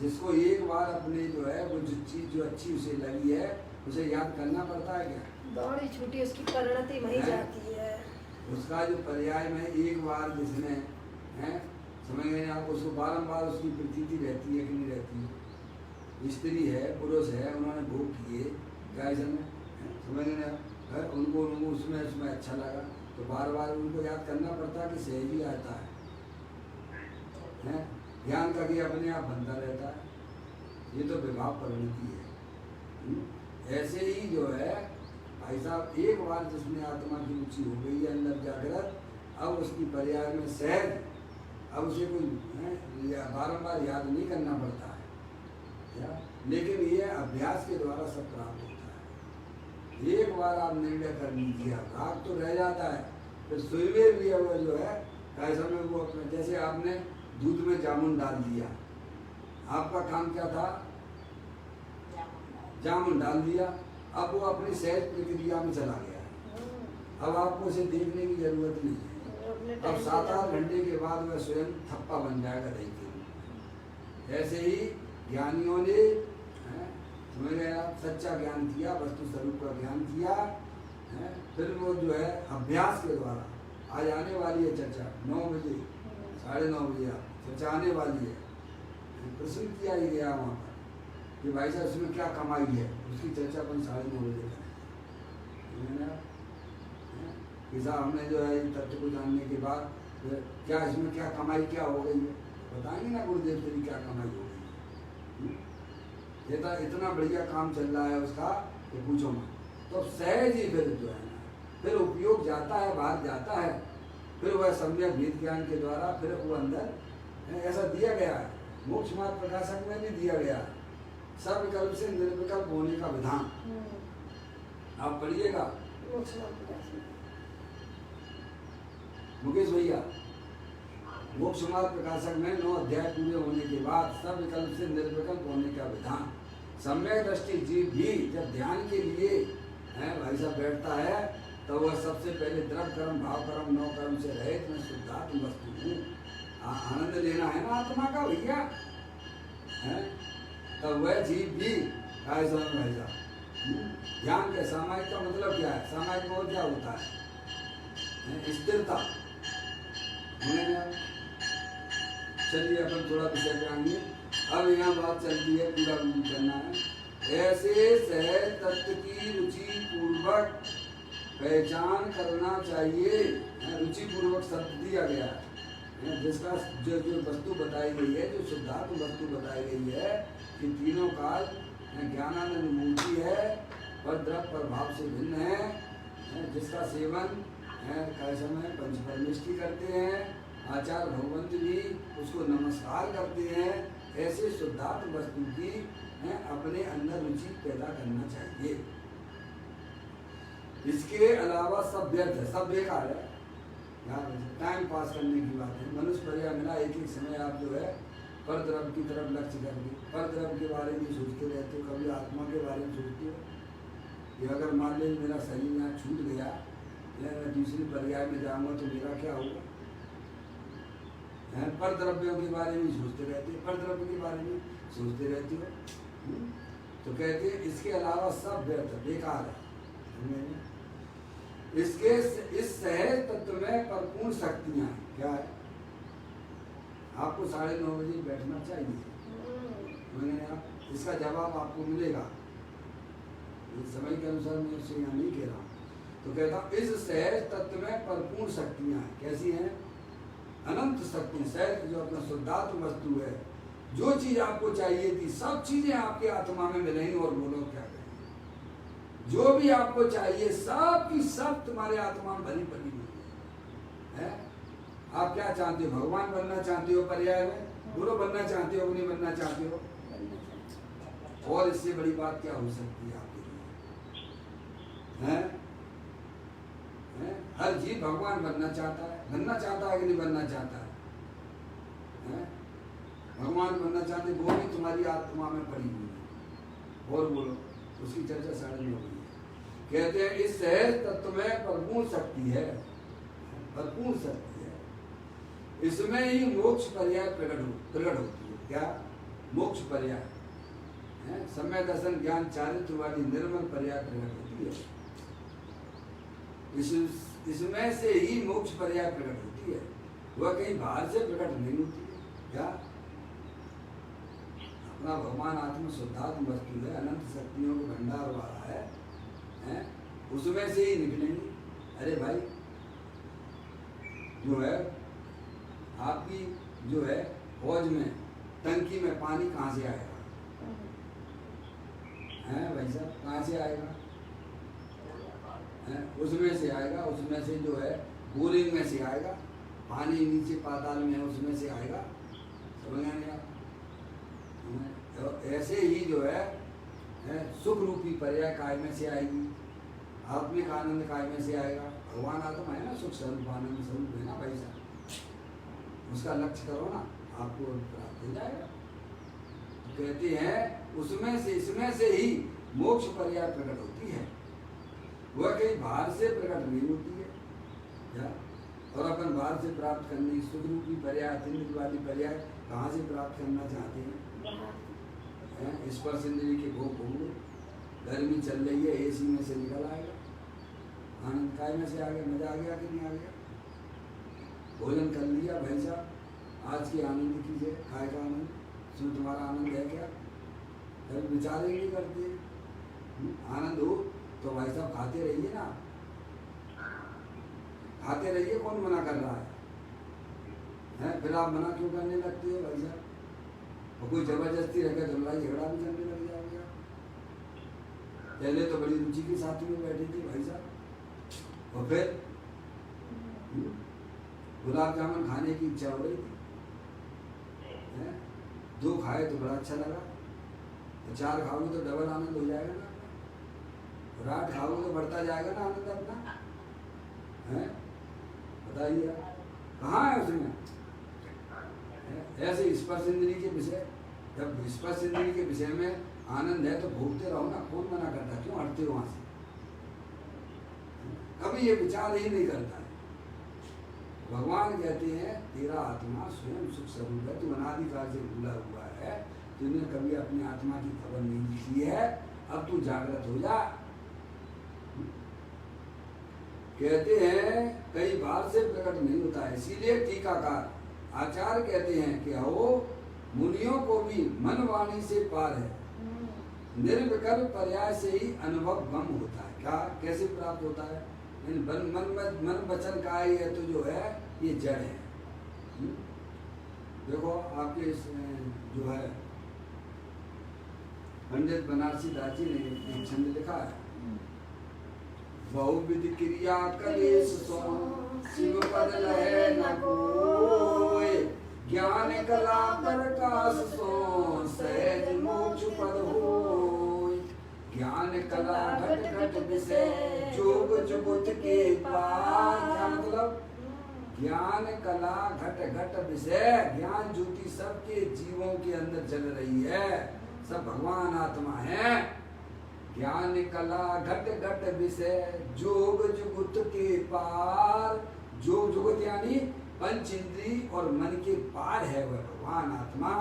जिसको एक बार अपने जो है वो जो चीज जो अच्छी उसे लगी है उसे याद करना पड़ता है क्या? दौड़ी छूटी उसकी परिणति वही जाती है। उसका जो पर्याय में एक बार जिसने है, समझ गए आप, उसको बारंबार उसकी प्रतीति रहती है कि नहीं रहती है? स्त्री है, पुरुष है, उन्होंने भोग किए, क्या समझ गए आप, उनको उसमें अच्छा लगा तो बार बार उनको याद करना पड़ता है कि सहजी आता है? ज्ञान का भी अपने आप बनता रहता है। ये तो विभाव परिणति है। ऐसे ही जो है भाई साहब, एक बार जिसमें आत्मा की रुचि हो गई है अंदर जागृत, अब उसकी पर्याय में सहज, अब उसे कोई बारंबार याद नहीं करना पड़ता है, लेकिन ये अभ्यास के द्वारा सब प्राप्त होता है। एक बार आप निर्णय कर लीजिए, राग तो रह जाता है, फिर सुबह भी हुआ जो है ऐसा में वो अपने, जैसे आपने दूध में जामुन डाल दिया, आपका काम क्या था? जामुन डाल दिया, अब वो अपनी सहज प्रक्रिया में चला गया है। अब आपको उसे देखने की जरूरत नहीं है। अब 7-8 घंटे के बाद वह स्वयं थप्पा बन जाएगा दही के। ऐसे ही ज्ञानियों ने समझ गए आप, सच्चा ज्ञान किया, वस्तु स्वरूप का ज्ञान किया, फिर वो जो है अभ्यास के द्वारा, आज आने वाली है चर्चा 9 बजे 9:30 बजे चर्चा आने वाली है, प्रश्न किया ही गया वहाँ पर कि भाई साहब इसमें क्या कमाई है, उसकी चर्चा अपन 9:30 बजे करें। कि साहब हमने जो है तथ्य को जानने के बाद क्या इसमें क्या कमाई क्या हो गई है, बताएंगे ना गुरुदेव तेरी क्या कमाई हो गई। इतना बढ़िया काम चल रहा है उसका कि पूछो मत। तो सहज ही फिर जो है ना, फिर उपयोग जाता है, बाहर जाता है, फिर वह सम्यक भेद ज्ञान के द्वारा फिर वो अंदर ऐसा दिया गया है। मोक्ष मार्ग प्रकाशक में भी दिया गया है, सब विकल्प से निर्विकल्प होने का विधान। आप पढ़िएगा मुकेश भैया, मोक्ष मार्ग प्रकाशक में 9 अध्याय पूरे होने के बाद सब विकल्प से निर्विकल्प होने का विधान। सम्यक दृष्टि जीव भी जब ध्यान के लिए भाई साहब बैठता है तो वह सबसे पहले द्रव कर्म, भाव कर्म, 9 कर्म से रहित मैं शुद्धात्म वस्तु हूँ। आनंद लेना है ना आत्मा का भैया, तब वह जीव भी भाई साहब ज्ञान के सामायिक का मतलब क्या है? सामायिक में क्या होता है? स्थिरता। चलिए अपन थोड़ा विषय पे आएंगे। अब यहाँ बात चलती है, पूरा करना है। ऐसे सहज तत्व की रुचि पूर्वक पहचान करना चाहिए। रुचि पूर्वक शब्द दिया गया है, जिसका जो वस्तु बताई गई है, जो शुद्धात्म वस्तु बताई गई है कि तीनों काल ज्ञानानंद मूर्ति है, पर द्रव प्रभाव से भिन्न है, जिसका सेवन कैसे में पंचपरमेष्टि करते हैं, आचार्य भगवंत भी उसको नमस्कार करते हैं। ऐसे शुद्धात्म वस्तु की अपने अंदर रुचि पैदा करना चाहिए। इसके अलावा सब व्यर्थ है, सब बेकार है, टाइम पास करने की बात है। मनुष्य पर्याय मिला, एक एक समय आप जो है पर द्रव की तरफ लक्ष्य करके पर द्रव के बारे में सोचते रहते हो, कभी आत्मा के बारे में सोचते हो कि अगर मान लीजिए मेरा शरीर यहाँ छूट गया या मैं दूसरी पर्याय में जाऊँगा तो मेरा क्या होगा? पर द्रव्यों के बारे में सोचते रहते, पर द्रव्य के बारे में सोचते रहते हो। तो कहते हैं इसके अलावा सब व्यर्थ बेकार है। इसके इस सहज तत्व में परिपूर्ण शक्तियां हैं। क्या है? आपको 9:30 बजे बैठना चाहिए। मैंने इसका जवाब आपको मिलेगा, इस समय के अनुसार मैं उससे यहाँ नहीं कह रहा हूँ। तो कहता हूँ इस सहज तत्व में परिपूर्ण शक्तियां हैं। कैसी हैं? अनंत शक्ति। सहज जो अपना शुद्धात्म वस्तु है, जो चीज आपको चाहिए थी सब चीजें आपके आत्मा में मिलेंगी। और बोलो क्या कहें? जो भी आपको चाहिए सब की सब तुम्हारे आत्मा में भरी पड़ी हुई है। आप क्या चाहते हो? भगवान बनना चाहते हो? पर्याय में बोलो, बनना चाहते हो कि नहीं बनना चाहते हो? और इससे बड़ी बात क्या हो सकती है आपके लिए? हैं? हर जीव भगवान बनना चाहता है। बनना चाहता है कि नहीं बनना चाहता है? भगवान बनना चाहते, वो भी तुम्हारी आत्मा में पड़ी हुई है। और बोलो, उसकी चर्चा 9:30 हो गई है। कहते हैं इस सहज तत्व में परिपूर्ण शक्ति है, परिपूर्ण शक्ति है। इसमें ही मोक्ष पर्याय प्रकट होती है। क्या? मोक्ष पर्याय समय दर्शन ज्ञान चारित्र वाली निर्मल पर्याय प्रकट होती है। इसमें से ही मोक्ष पर्याय प्रकट होती है। वह कहीं बाहर से प्रकट नहीं होती है। क्या? अपना भगवान आत्मा शुद्धात्म वस्तु है, अनंत शक्तियों का भंडार वाला है, उसमें से ही निकलेंगी। अरे भाई, जो है आपकी जो है फौज में टंकी में पानी कहाँ से आएगा? भाई साहब, कहाँ से आएगा? उसमें से आएगा। उसमें से जो है बोरिंग में से आएगा। पानी नीचे पाताल में है, उसमें से आएगा। समझ नहीं आप? तो ऐसे ही जो है सुख रूपी पर्याय काय में से आएगी। आत्मिक आनंद काय में से आएगा। भगवान आत्मा है ना, सुख स्वरूप आनंद स्वरूप है ना भाई साहब। उसका लक्ष्य करो ना, आपको प्राप्त हो जाएगा। तो कहते हैं उसमें से इसमें से ही मोक्ष पर्याय प्रकट होती है। वह कहीं बाहर से प्रकट नहीं होती है। क्या? और अपन बाहर से प्राप्त करने की सुख रूपी पर्याय, अतिरिक्त वाली पर्याय कहाँ से प्राप्त करना चाहते हैं? स्पर्श इंद्रिय के भोग होंगे। गर्मी चल रही है, एसी में से निकल आएगा। आनंद काय में से आ गया। मजा आ गया कि नहीं आ गया? भोजन कर लिया भाई साहब, आज के आनंद कीजिए। काय का आनंद? सुन, तुम्हारा आनंद है क्या? कभी विचार ही नहीं करते। आनंद हो तो भाई साहब खाते रहिए ना, खाते रहिए। कौन मना कर रहा है? फिर आप मना क्यों करने लगते हो भाई साहब? और कोई जबरदस्ती रखे तो लड़ाई झगड़ा भी करने लग जाओगे। पहले तो बड़ी रुचि के साथ में बैठी थी भाई साहब, और फिर गुलाब जामुन खाने की इच्छा हो रही थी, 2 खाए तो बड़ा अच्छा लगा। तो 4 खाओगे तो डबल आनंद हो जाएगा ना। और 8 खाओगे तो बढ़ता जाएगा ना आनंद अपना। बताइए कहाँ है उसमें? ऐसे स्पर्श इंद्रिय के विषय, जब स्पर्श इंद्रिय के विषय में आनंद है तो भोगते रहो ना। कौन मना करता? क्यों हटते हो वहां से? कभी ये विचार ही नहीं करता है। भगवान कहते हैं तेरा आत्मा स्वयं सुख स्वरूप है, तू अनादिकाल से भूला हुआ है, तूने कभी अपनी आत्मा की खबर नहीं की है, अब तू जागृत हो जा। कहते हैं कई बार से प्रकट नहीं होता है। इसीलिए टीकाकार आचार्य कहते हैं कि हो मुनियों को भी मन वाणी से पार है, निर्विकल्प पर्याय से ही अनुभव गम होता है। क्या? कैसे प्राप्त होता है? मन वचन का है तो जो है ये जड़ है। देखो आपके जो है पंडित बनारसी दास जी ने एक छंद लिखा है, बहुविध क्रिया कलेश सो शिव पद लहे न कोय, ज्ञान कला प्रकाश सो सहज मोक्ष पद होय। ज्ञान कला घट घट विषय जोग जुगुत के पार। क्या मतलब? ज्ञान कला घट घट विषय, ज्ञान ज्योति सबके जीवों के अंदर जल रही है, सब भगवान आत्मा है। ज्ञान कला घट घट विषय जोग जुगुत के पार। जोग जुगुत यानी पंच इंद्रिय और मन के पार है वह भगवान आत्मा।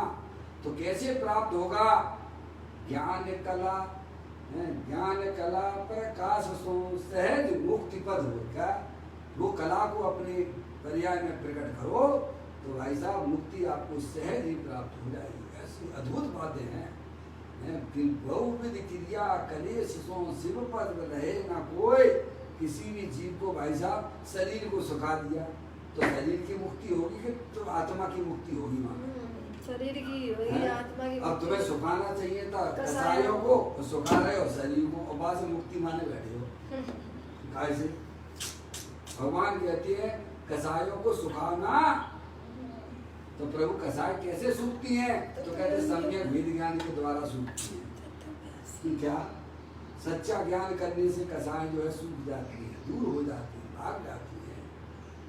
तो कैसे प्राप्त होगा? ज्ञान कला ज्ञान कला प्रकाश सो सहज मुक्ति पद हो क्या, वो कला को अपने पर्याय में प्रकट करो तो भाई साहब मुक्ति आपको सहज ही प्राप्त हो जाएगी। ऐसी अद्भुत बातें हैं कि बहुविध क्रिया कलेश सो शिव पद रहे ना कोई। किसी भी जीव को भाई साहब शरीर को सुखा दिया तो शरीर की मुक्ति होगी कि तो आत्मा की मुक्ति होगी। मानो शरीर की होगी आत्मा की। अब तुम्हें सुखाना चाहिए था कसायों को, सुखा रहे हो शरीर को और बाद से मुक्ति माने बैठे हो। कैसे भगवान कहते हैं कसायों को सुखाना, तो प्रभु कसाय कैसे सूखती हैं? तो कहते सम्यक वेद ज्ञान के द्वारा सूखती हैं। क्या सच्चा ज्ञान करने से कसाय जो है सूख जाती है, दूर हो जाती है, भाग जाती है।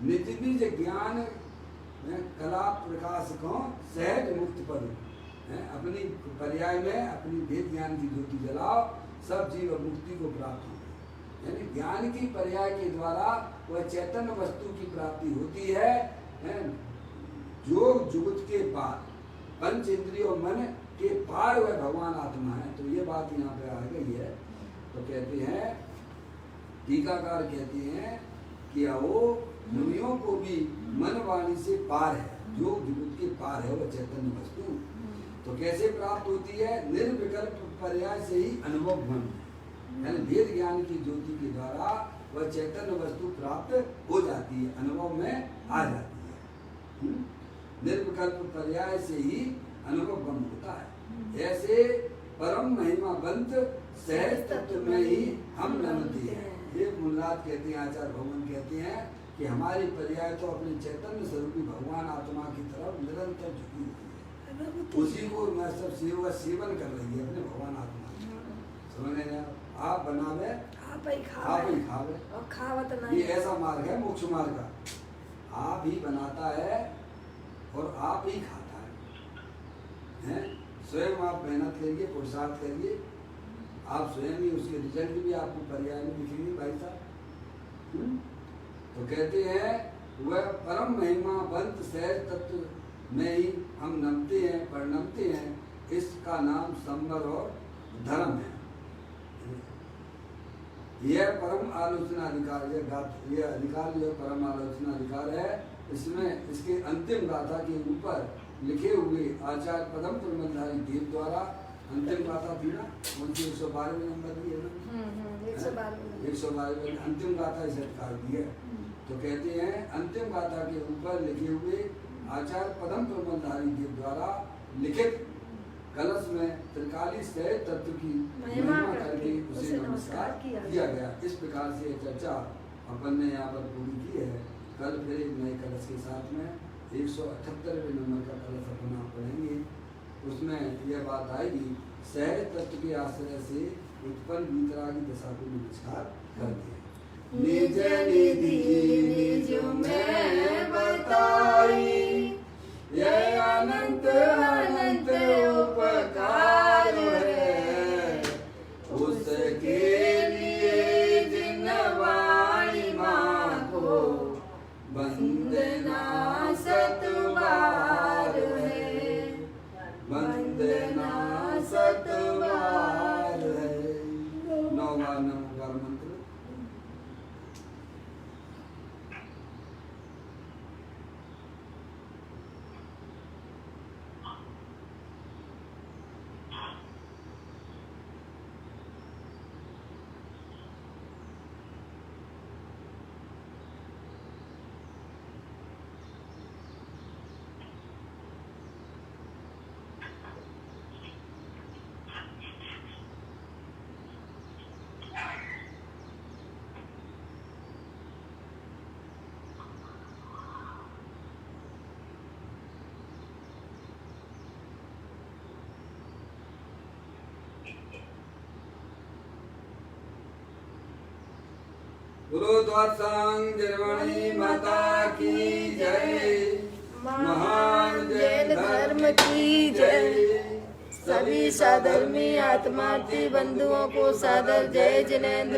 निज निज ज्ञान कला प्रकाश को सहज मुक्त पद, अपनी पर्याय में अपनी वेद ज्ञान की ज्योति जलाओ, सब जीव मुक्ति को प्राप्त हो। यानी ज्ञान की पर्याय के द्वारा वह चैतन्य वस्तु की प्राप्ति होती है। योग जुगत के पार, पंच इंद्रियों मन के पार वह भगवान आत्मा है। तो ये बात यहाँ पे आ गई है। तो कहते हैं टीकाकार कहते हैं कि वो मुनियों को भी मन वाणी से पार है, जो जुगत के पार है वह चैतन्य वस्तु। तो कैसे प्राप्त होती है? निर्विकल्प पर्याय से ही अनुभव मन, यानी वेद ज्ञान की ज्योति के द्वारा वह चैतन्य वस्तु प्राप्त हो जाती है, अनुभव में आ जाती है। निर्विकल्प पर्याय से ही अनुभव गम होता है। ऐसे परम महिमा बंत सहज तत्व में ही हम नमती हैं। ये मुल्लाद कहते हैं, आचार्य भगवान कहते हैं कि हमारी पर्याय तो अपने चैतन्य स्वरूपी भगवान आत्मा की तरफ निरंतर झुकी हुई है। उसी को मैं सब सेवन कर रही है अपने भगवान आत्मा। समझ रहे? आप बनावे आप ही खावे और खावत नहीं। ये ऐसा मार्ग है मोक्ष मार्ग का। आप ही बनाता है और आप ही खाता है। स्वयं आप मेहनत करिए, पुरुषार्थ करिए, आप स्वयं ही उसके रिजल्ट भी आपको पर्याय में दिखेंगे भाई साहब। तो कहते हैं वह परम महिमा बंत सहज तत्व में ही हम नमते हैं, परिणमते हैं। इसका नाम संवर और धर्म है। यह परम आलोचना अधिकार, यह अधिकार जो परम आलोचना अधिकार है, इसमें इसके अंतिम गाथा के ऊपर लिखे हुए आचार्य पदम प्रबंधारी देव द्वारा अंतिम गाथा थी ना, उनकी 112वें नंबर की है ना, 112वें अंतिम गाथा इस अधिकार की है। तो कहते हैं अंतिम गाथा के ऊपर लिखे हुए आचार्य पदम प्रबंधारी देव द्वारा लिखित कलश में त्रिकाली सहज तत्व की महिमा करके उसे नमस्कार किया गया। इस प्रकार से चर्चा अपन ने यहाँ पर पूरी की है। कल फिर एक नए कलश के साथ में 178वें नंबर का कलश अपन आप पढ़ेंगे। उसमें यह बात आएगी सहज तत्व के आश्रय से उत्पन्न वीतरागी दशा को नमस्कार करते हैं। निज निधि निज में बताई, यह अनंत अनंत उपकार है। उसके लिए जिन वाणी माँ को वंदना सतबार है, वंदना सतबार है। 9 बार नमस्कार मंत्र। गुरुद्वार जर्मनी माता की जय, महान जैन धर्म की जय। सभी साधर्मी आत्मार्थी बंधुओं को सादर जय जिनेंद्र।